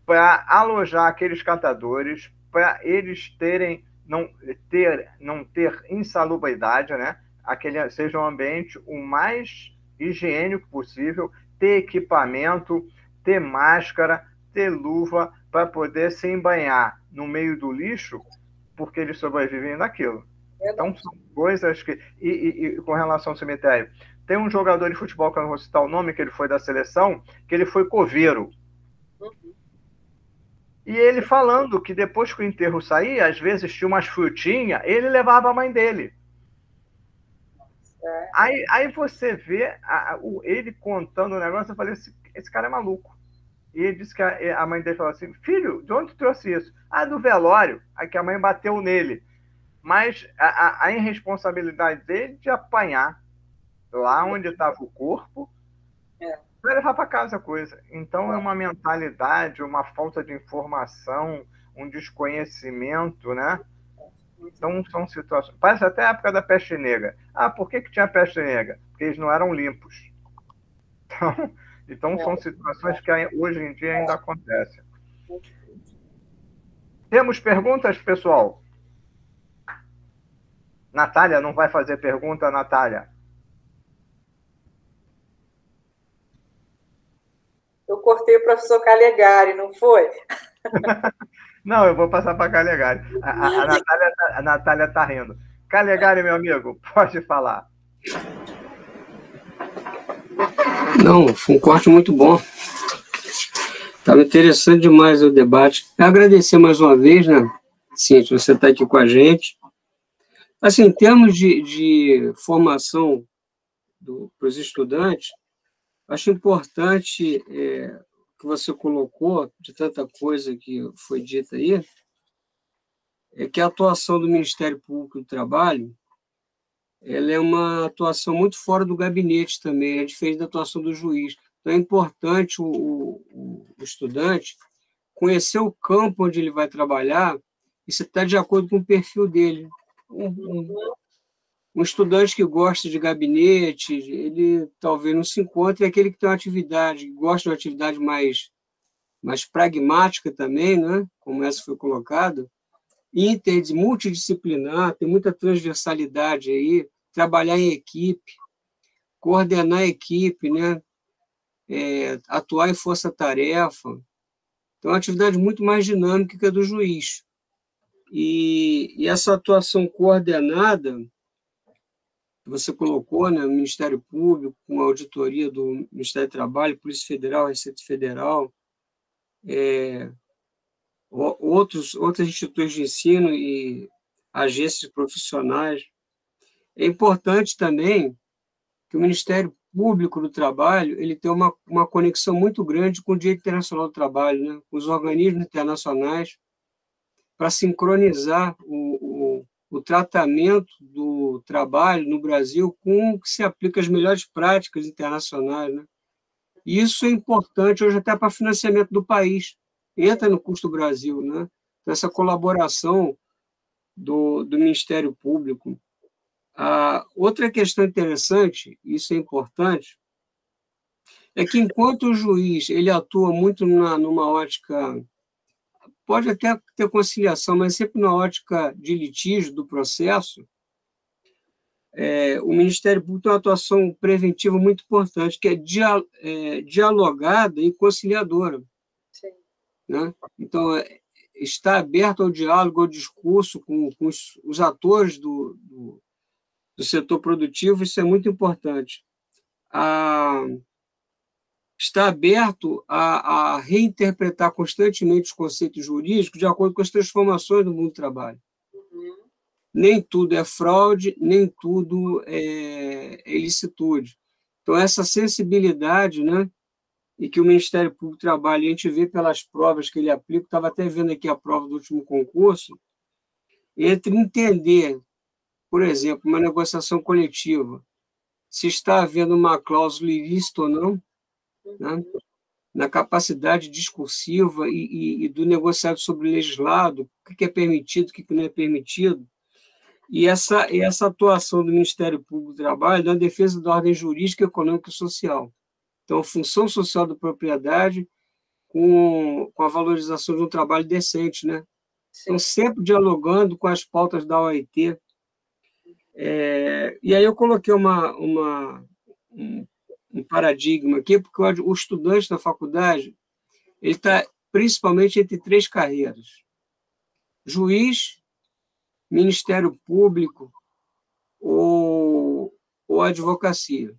para alojar aqueles catadores, para eles não ter insalubridade, né? Seja um ambiente o mais higiênico possível, ter equipamento, ter máscara, ter luva, para poder se embanhar no meio do lixo, porque eles sobrevivem daquilo. Então, são coisas que... E com relação ao cemitério, tem um jogador de futebol, que eu não vou citar o nome, que ele foi da seleção, que ele foi coveiro. E ele falando que depois que o enterro saía, às vezes tinha umas frutinhas, ele levava a mãe dele. Aí você vê ele contando o negócio, eu falei, esse cara é maluco. E ele disse que a mãe dele falou assim, filho, de onde tu trouxe isso? Do velório. Aí que a mãe bateu nele. Mas a irresponsabilidade dele de apanhar lá onde estava o corpo, vai levar para casa a coisa. Então, é uma mentalidade, uma falta de informação, um desconhecimento, né? Então, são situações. Parece até a época da peste negra. Ah, por que tinha peste negra? Porque eles não eram limpos. Então são situações que hoje em dia ainda acontecem. Temos perguntas, pessoal? Natália, não vai fazer pergunta, Natália? Eu cortei o professor Calegari, não foi? Não, eu vou passar para a Calegari. A Natália está rindo. Calegari, meu amigo, pode falar. Não, foi um corte muito bom. Estava interessante demais o debate. Agradecer mais uma vez, né, Cíntia, você está aqui com a gente. Assim, em termos de formação para os estudantes, acho importante que você colocou, de tanta coisa que foi dita aí, é que a atuação do Ministério Público do Trabalho ela é uma atuação muito fora do gabinete também, é diferente da atuação do juiz. Então, é importante o estudante conhecer o campo onde ele vai trabalhar e se está de acordo com o perfil dele. Um estudante que gosta de gabinete, ele talvez não se encontre aquele que tem uma atividade, gosta de uma atividade mais pragmática também, né? Como essa foi colocada, multidisciplinar, tem muita transversalidade aí, trabalhar em equipe, coordenar a equipe, né? Atuar em força-tarefa. Então, é uma atividade muito mais dinâmica que a do juiz. E essa atuação coordenada, que você colocou, né, no Ministério Público, com a auditoria do Ministério do Trabalho, Polícia Federal, Receita Federal, outras instituições de ensino e agências profissionais. É importante também que o Ministério Público do Trabalho ele tem uma conexão muito grande com o Direito Internacional do Trabalho, né, com os organismos internacionais, para sincronizar o tratamento do trabalho no Brasil com o que se aplica às melhores práticas internacionais, né? E isso é importante hoje até para financiamento do país. Entra no custo do Brasil, né? Então, essa colaboração do Ministério Público. Outra questão interessante, isso é importante, é que enquanto o juiz ele atua muito numa ótica, pode até ter conciliação, mas sempre na ótica de litígio do processo, o Ministério Público tem uma atuação preventiva muito importante, que é dialogada e conciliadora. Sim. Né? Então, está aberto ao diálogo, ao discurso com os atores do setor produtivo, isso é muito importante. Está aberto a reinterpretar constantemente os conceitos jurídicos de acordo com as transformações do mundo do trabalho. Uhum. Nem tudo é fraude, nem tudo é ilicitude. Então, essa sensibilidade, né, e que o Ministério Público trabalha, a gente vê pelas provas que ele aplica, estava até vendo aqui a prova do último concurso, entre entender, por exemplo, uma negociação coletiva, se está havendo uma cláusula ilícita ou não, né, na capacidade discursiva e do negociado sobre o legislado, o que é permitido, o que não é permitido, e essa atuação do Ministério Público do Trabalho na defesa da ordem jurídica, econômica e social. Então, a função social da propriedade com a valorização de um trabalho decente, né? Então, sempre dialogando com as pautas da OIT. E aí eu coloquei um paradigma aqui, porque o estudante da faculdade ele está principalmente entre três carreiras: juiz, Ministério Público ou advocacia.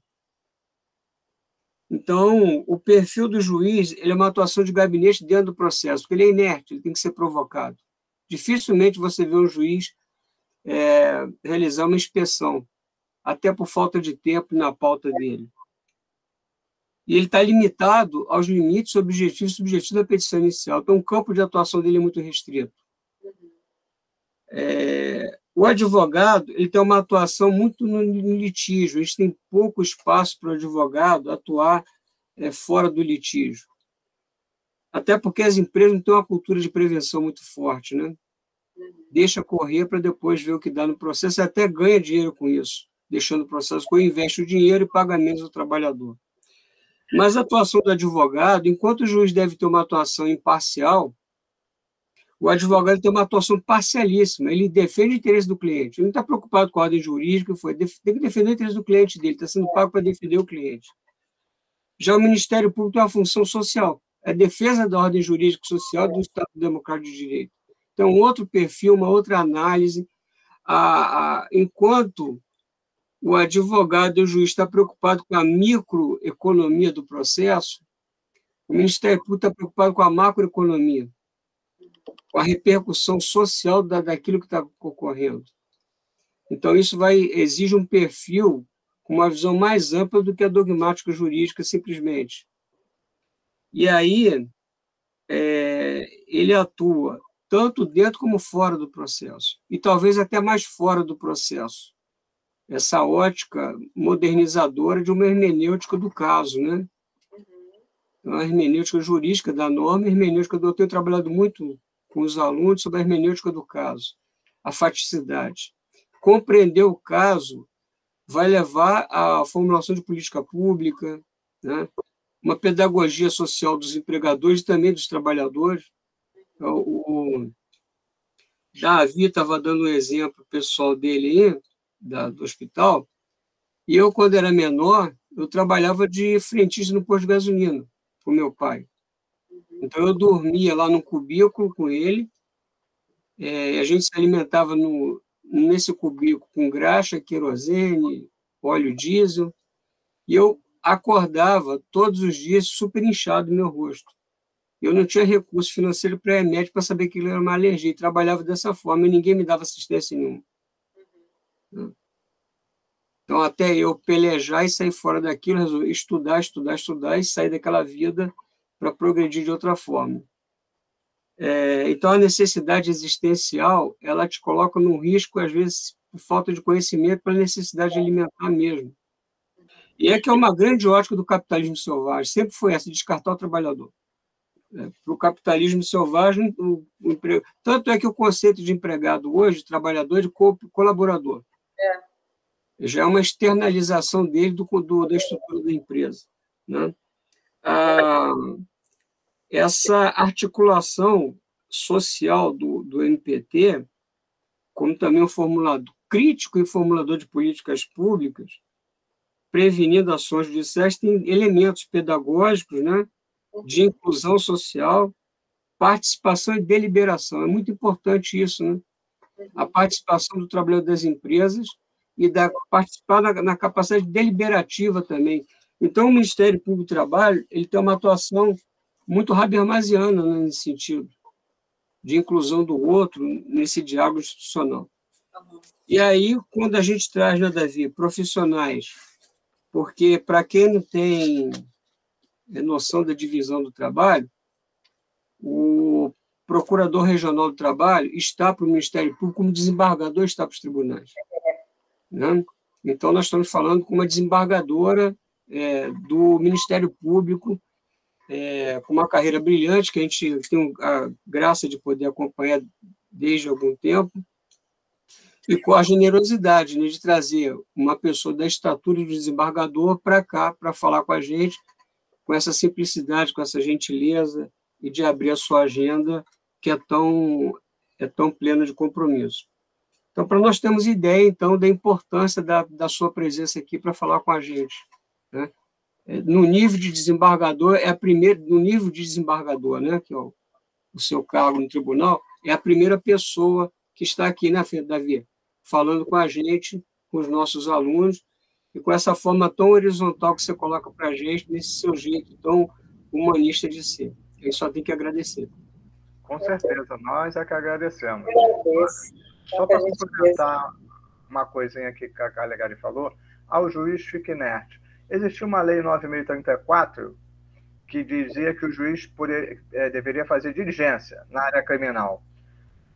Então, o perfil do juiz ele é uma atuação de gabinete dentro do processo, porque ele é inerte, ele tem que ser provocado. Dificilmente você vê um juiz realizar uma inspeção, até por falta de tempo na pauta dele. E ele está limitado aos limites objetivos e subjetivos da petição inicial. Então, o campo de atuação dele é muito restrito. O advogado ele tem uma atuação muito no litígio. A gente tem pouco espaço para o advogado atuar fora do litígio. Até porque as empresas não têm uma cultura de prevenção muito forte, né? Deixa correr para depois ver o que dá no processo, e até ganha dinheiro com isso, deixando o processo, investe o dinheiro e paga menos ao trabalhador. Mas a atuação do advogado, enquanto o juiz deve ter uma atuação imparcial, o advogado tem uma atuação parcialíssima, ele defende o interesse do cliente, ele não está preocupado com a ordem jurídica, tem que defender o interesse do cliente dele, está sendo pago para defender o cliente. Já o Ministério Público tem uma função social, a defesa da ordem jurídica e social do Estado Democrático de Direito. Então, outro perfil, uma outra análise, enquanto o advogado e o juiz está preocupado com a microeconomia do processo, o Ministério Público está preocupado com a macroeconomia, com a repercussão social daquilo que está ocorrendo. Então, isso exige um perfil com uma visão mais ampla do que a dogmática jurídica, simplesmente. E aí, ele atua tanto dentro como fora do processo, e talvez até mais fora do processo. Essa ótica modernizadora de uma hermenêutica do caso, né? Uma hermenêutica jurídica da norma, hermenêutica eu tenho trabalhado muito com os alunos sobre a hermenêutica do caso, a faticidade. Compreender o caso vai levar à formulação de política pública, né? Uma pedagogia social dos empregadores e também dos trabalhadores. O Davi estava dando um exemplo pessoal dele aí, do hospital, e eu, quando era menor, eu trabalhava de frentista no posto de gasolina com meu pai. Então, eu dormia lá num cubículo com ele, a gente se alimentava nesse cubículo com graxa, querosene, óleo diesel, e eu acordava todos os dias super inchado no meu rosto. Eu não tinha recurso financeiro para remédio para saber que ele era uma alergia, e trabalhava dessa forma, e ninguém me dava assistência nenhuma. Então, até eu pelejar e sair fora daquilo, resolvi estudar e sair daquela vida para progredir de outra forma. Então, a necessidade existencial, ela te coloca num risco, às vezes, por falta de conhecimento, pela necessidade de alimentar mesmo. E que é uma grande ótica do capitalismo selvagem, sempre foi essa, descartar o trabalhador. Para o capitalismo selvagem, o emprego... Tanto é que o conceito de empregado hoje, trabalhador, de colaborador. Já é uma externalização dele da estrutura da empresa, né? Essa articulação social do MPT, como também um formulador crítico e formulador de políticas públicas, prevenindo ações judiciais, tem elementos pedagógicos, né, de inclusão social, participação e deliberação. É muito importante isso, né? A participação do trabalhador das empresas e participar na capacidade deliberativa também. Então, o Ministério Público do Trabalho ele tem uma atuação muito habermasiana, né, nesse sentido, de inclusão do outro nesse diálogo institucional. E aí, quando a gente traz, né, Davi, profissionais, porque, para quem não tem noção da divisão do trabalho, o Procurador Regional do Trabalho está para o Ministério Público como desembargador está para os tribunais. Né? Então, nós estamos falando com uma desembargadora do Ministério Público, com uma carreira brilhante, que a gente tem a graça de poder acompanhar desde algum tempo, e com a generosidade, né, de trazer uma pessoa da estatura do desembargador para cá, para falar com a gente, com essa simplicidade, com essa gentileza, e de abrir a sua agenda, que é tão plena de compromisso. Então, para nós termos ideia, então, da importância da sua presença aqui para falar com a gente, né? No nível de desembargador, no nível de desembargador, né, que é o seu cargo no tribunal, é a primeira pessoa que está aqui na frente da Davi, falando com a gente, com os nossos alunos, e com essa forma tão horizontal que você coloca para a gente, nesse seu jeito tão humanista de ser. A gente só tem que agradecer. Com certeza, nós é que agradecemos. Só para complementar uma coisinha aqui que a Calegari falou, ao juiz fica inerte. Existia uma lei 9.034 que dizia que o juiz deveria fazer diligência na área criminal.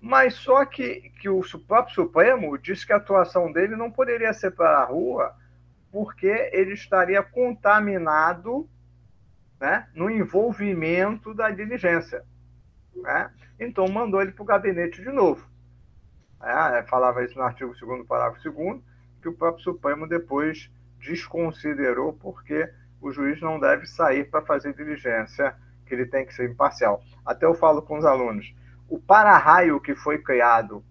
Mas só que o próprio Supremo disse que a atuação dele não poderia ser para a rua porque ele estaria contaminado né, no envolvimento da diligência. Né? Então, mandou ele para o gabinete de novo. Falava isso no artigo 2º, parágrafo 2º, que o próprio Supremo depois desconsiderou, porque o juiz não deve sair para fazer diligência, que ele tem que ser imparcial. Até eu falo com os alunos, o para-raio que foi criado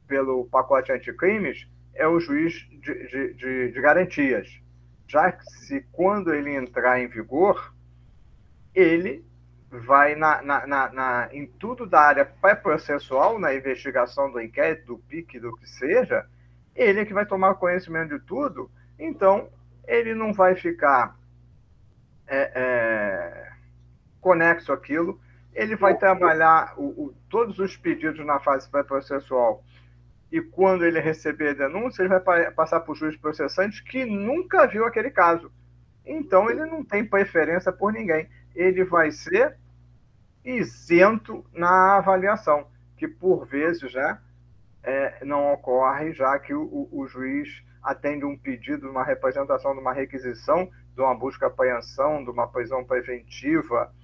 pelo pacote anticrimes é o juiz de garantias, já que se quando ele entrar em vigor, ele vai em tudo da área pré-processual, na investigação do inquérito, do PIC, do que seja, ele é que vai tomar conhecimento de tudo, então ele não vai ficar conexo àquilo, ele vai trabalhar todos os pedidos na fase pré-processual, e quando ele receber a denúncia, ele vai passar para o juiz processante que nunca viu aquele caso. Então, ele não tem preferência por ninguém. Ele vai ser isento na avaliação, que por vezes já não ocorre, já que o juiz atende um pedido, uma representação de uma requisição, de uma busca apreensão, de uma prisão preventiva,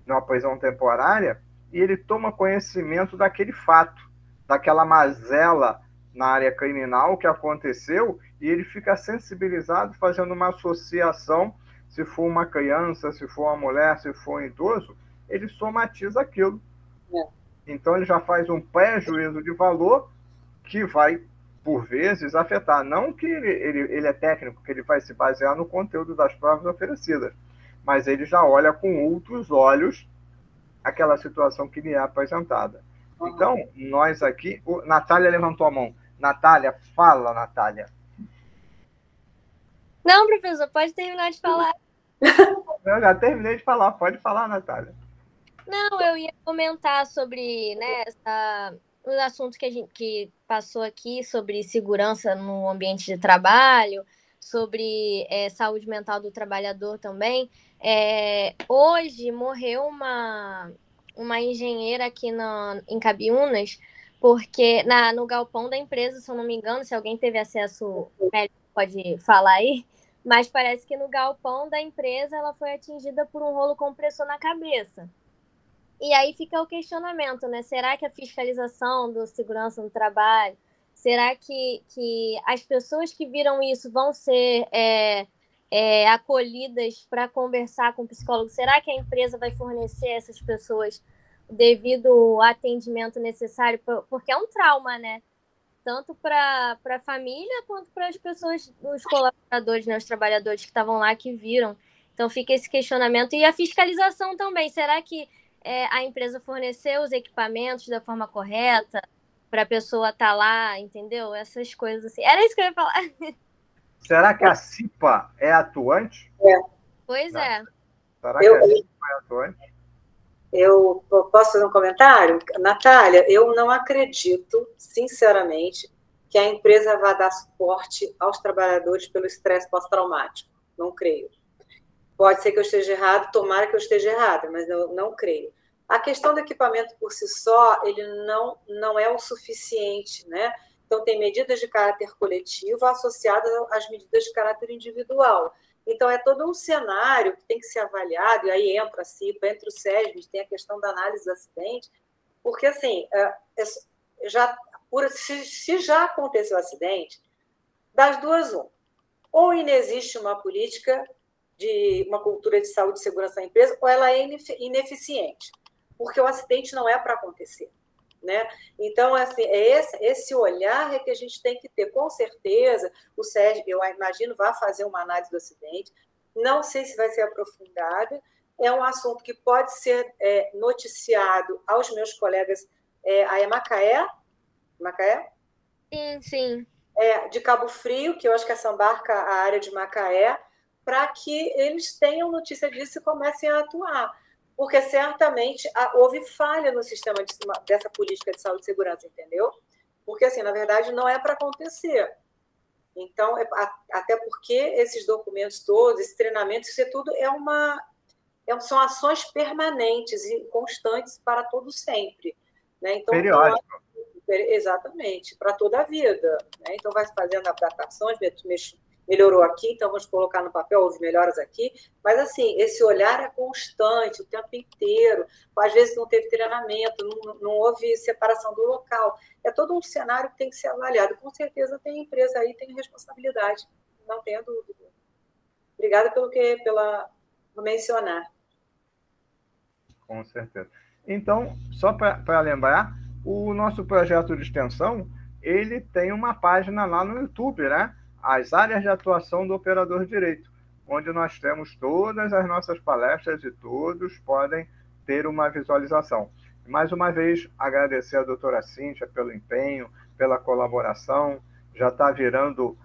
de uma prisão temporária, e ele toma conhecimento daquele fato, daquela mazela na área criminal que aconteceu, e ele fica sensibilizado fazendo uma associação, se for uma criança, se for uma mulher, se for um idoso, ele somatiza aquilo. Então, ele já faz um pré-juízo de valor que vai, por vezes, afetar. Não que ele é técnico, que ele vai se basear no conteúdo das provas oferecidas, mas ele já olha com outros olhos aquela situação que lhe é apresentada. Então, nós aqui... Natália levantou a mão. Natália, fala, Natália. Não, professor, pode terminar de falar. Eu já terminei de falar, pode falar, Natália. Não, eu ia comentar sobre, né, os assuntos que a gente passou aqui, sobre segurança no ambiente de trabalho, sobre saúde mental do trabalhador também. Hoje morreu uma engenheira aqui em Cabiúnas, porque no galpão da empresa, se eu não me engano, se alguém teve acesso, pode falar aí, mas parece que no galpão da empresa ela foi atingida por um rolo compressor na cabeça. E aí fica o questionamento, né? Será que a fiscalização do segurança no trabalho, será que as pessoas que viram isso vão ser acolhidas para conversar com o psicólogo? Será que a empresa vai fornecer a essas pessoas o devido atendimento necessário? Porque é um trauma, né? Tanto para a família quanto para as pessoas, os colaboradores, né? Os trabalhadores que estavam lá, que viram. Então fica esse questionamento. E a fiscalização também. Será que a empresa forneceu os equipamentos da forma correta para a pessoa estar lá, entendeu? Essas coisas assim. Era isso que eu ia falar. Será que a CIPA é atuante? Pois Não. é. Será que a CIPA é atuante? Eu posso fazer um comentário? Natália, eu não acredito, sinceramente, que a empresa vá dar suporte aos trabalhadores pelo estresse pós-traumático. Não creio. Pode ser que eu esteja errado, tomara que eu esteja errada, mas eu não creio. A questão do equipamento por si só, ele não é o suficiente, né? Então, tem medidas de caráter coletivo associadas às medidas de caráter individual. Então, é todo um cenário que tem que ser avaliado, e aí entra a CIPA, entra o SESMIS, tem a questão da análise do acidente, porque, assim, se já aconteceu o acidente, das duas, ou inexiste uma política de uma cultura de saúde e segurança na empresa, ou ela é ineficiente, porque o acidente não é para acontecer. Né? Então, assim, esse olhar é que a gente tem que ter, com certeza. O Sérgio, eu imagino, vai fazer uma análise do acidente, não sei se vai ser aprofundada, é um assunto que pode ser noticiado aos meus colegas, aí é Macaé? Sim. De Cabo Frio, que eu acho que essa embarca a área de Macaé, para que eles tenham notícia disso e comecem a atuar. Porque certamente houve falha no sistema dessa política de saúde e segurança, entendeu? Porque, assim, na verdade, não é para acontecer. Então, até porque esses documentos todos, esse treinamento, isso tudo são ações permanentes e constantes para todo sempre. Né? Então, periódico. Exatamente, para toda a vida. Né? Então, vai fazendo adaptações, melhorou aqui, então vamos colocar no papel, houve melhoras aqui. Mas, assim, esse olhar é constante, o tempo inteiro. Às vezes não teve treinamento, não houve separação do local. É todo um cenário que tem que ser avaliado. Com certeza tem empresa aí, tem responsabilidade, não tenha dúvida. Obrigada por mencionar. Com certeza. Então, só para lembrar, o nosso projeto de extensão, ele tem uma página lá no YouTube, né? As áreas de atuação do operador de direito, onde nós temos todas as nossas palestras e todos podem ter uma visualização. Mais uma vez, agradecer a doutora Cíntia pelo empenho, pela colaboração, já está virando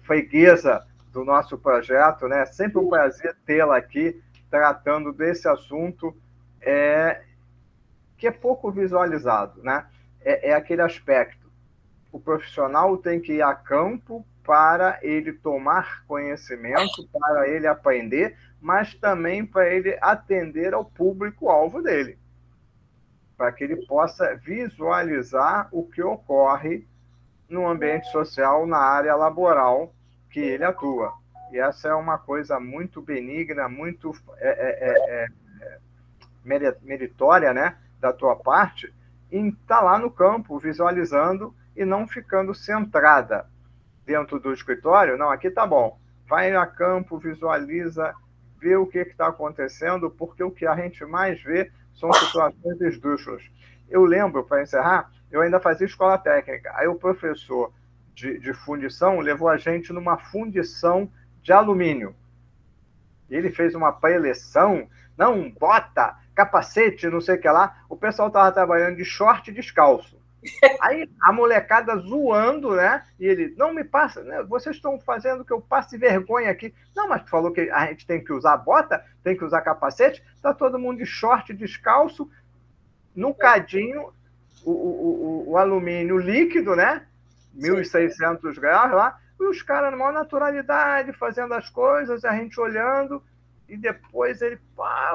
freguesa do nosso projeto, né? Sempre um prazer tê-la aqui, tratando desse assunto que é pouco visualizado, né? É aquele aspecto. O profissional tem que ir a campo para ele tomar conhecimento, para ele aprender, mas também para ele atender ao público-alvo dele, para que ele possa visualizar o que ocorre no ambiente social, na área laboral que ele atua. E essa é uma coisa muito benigna, muito meritória, né, da tua parte, em estar lá no campo, visualizando e não ficando centrada dentro do escritório. Não, aqui tá bom. Vai a campo, visualiza, vê o que está acontecendo, porque o que a gente mais vê são situações esdrúxulas. Eu lembro, para encerrar, eu ainda fazia escola técnica. Aí o professor de fundição levou a gente numa fundição de alumínio. E ele fez uma preleção, não, bota, capacete, não sei o que lá. O pessoal estava trabalhando de short e descalço. Aí a molecada zoando, né? E ele, não me passa, né? Vocês estão fazendo que eu passe vergonha aqui. Não, mas tu falou que a gente tem que usar bota, tem que usar capacete. Tá todo mundo de short descalço, no cadinho, o alumínio líquido, né? 1.600 graus lá. E os caras, na maior naturalidade, fazendo as coisas, a gente olhando. E depois ele,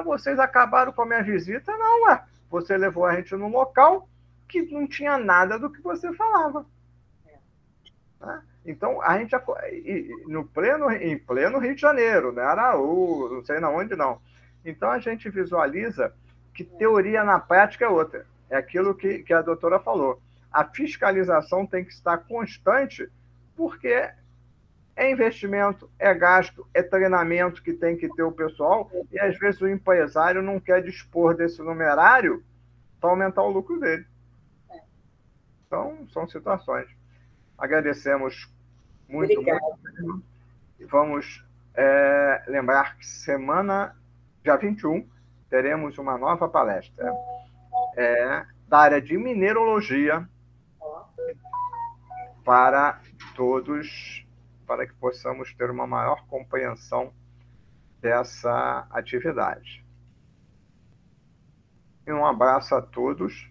vocês acabaram com a minha visita? Não, você levou a gente num local que não tinha nada do que você falava. Né? Então, a gente, em pleno Rio de Janeiro, né? Araú, não sei na onde não. Então, a gente visualiza que teoria na prática é outra. É aquilo que a doutora falou. A fiscalização tem que estar constante, porque é investimento, é gasto, é treinamento que tem que ter o pessoal, e às vezes o empresário não quer dispor desse numerário para aumentar o lucro dele. Então, são situações. Agradecemos muito. E vamos lembrar que dia 21, teremos uma nova palestra da área de mineralogia para todos, para que possamos ter uma maior compreensão dessa atividade. E um abraço a todos.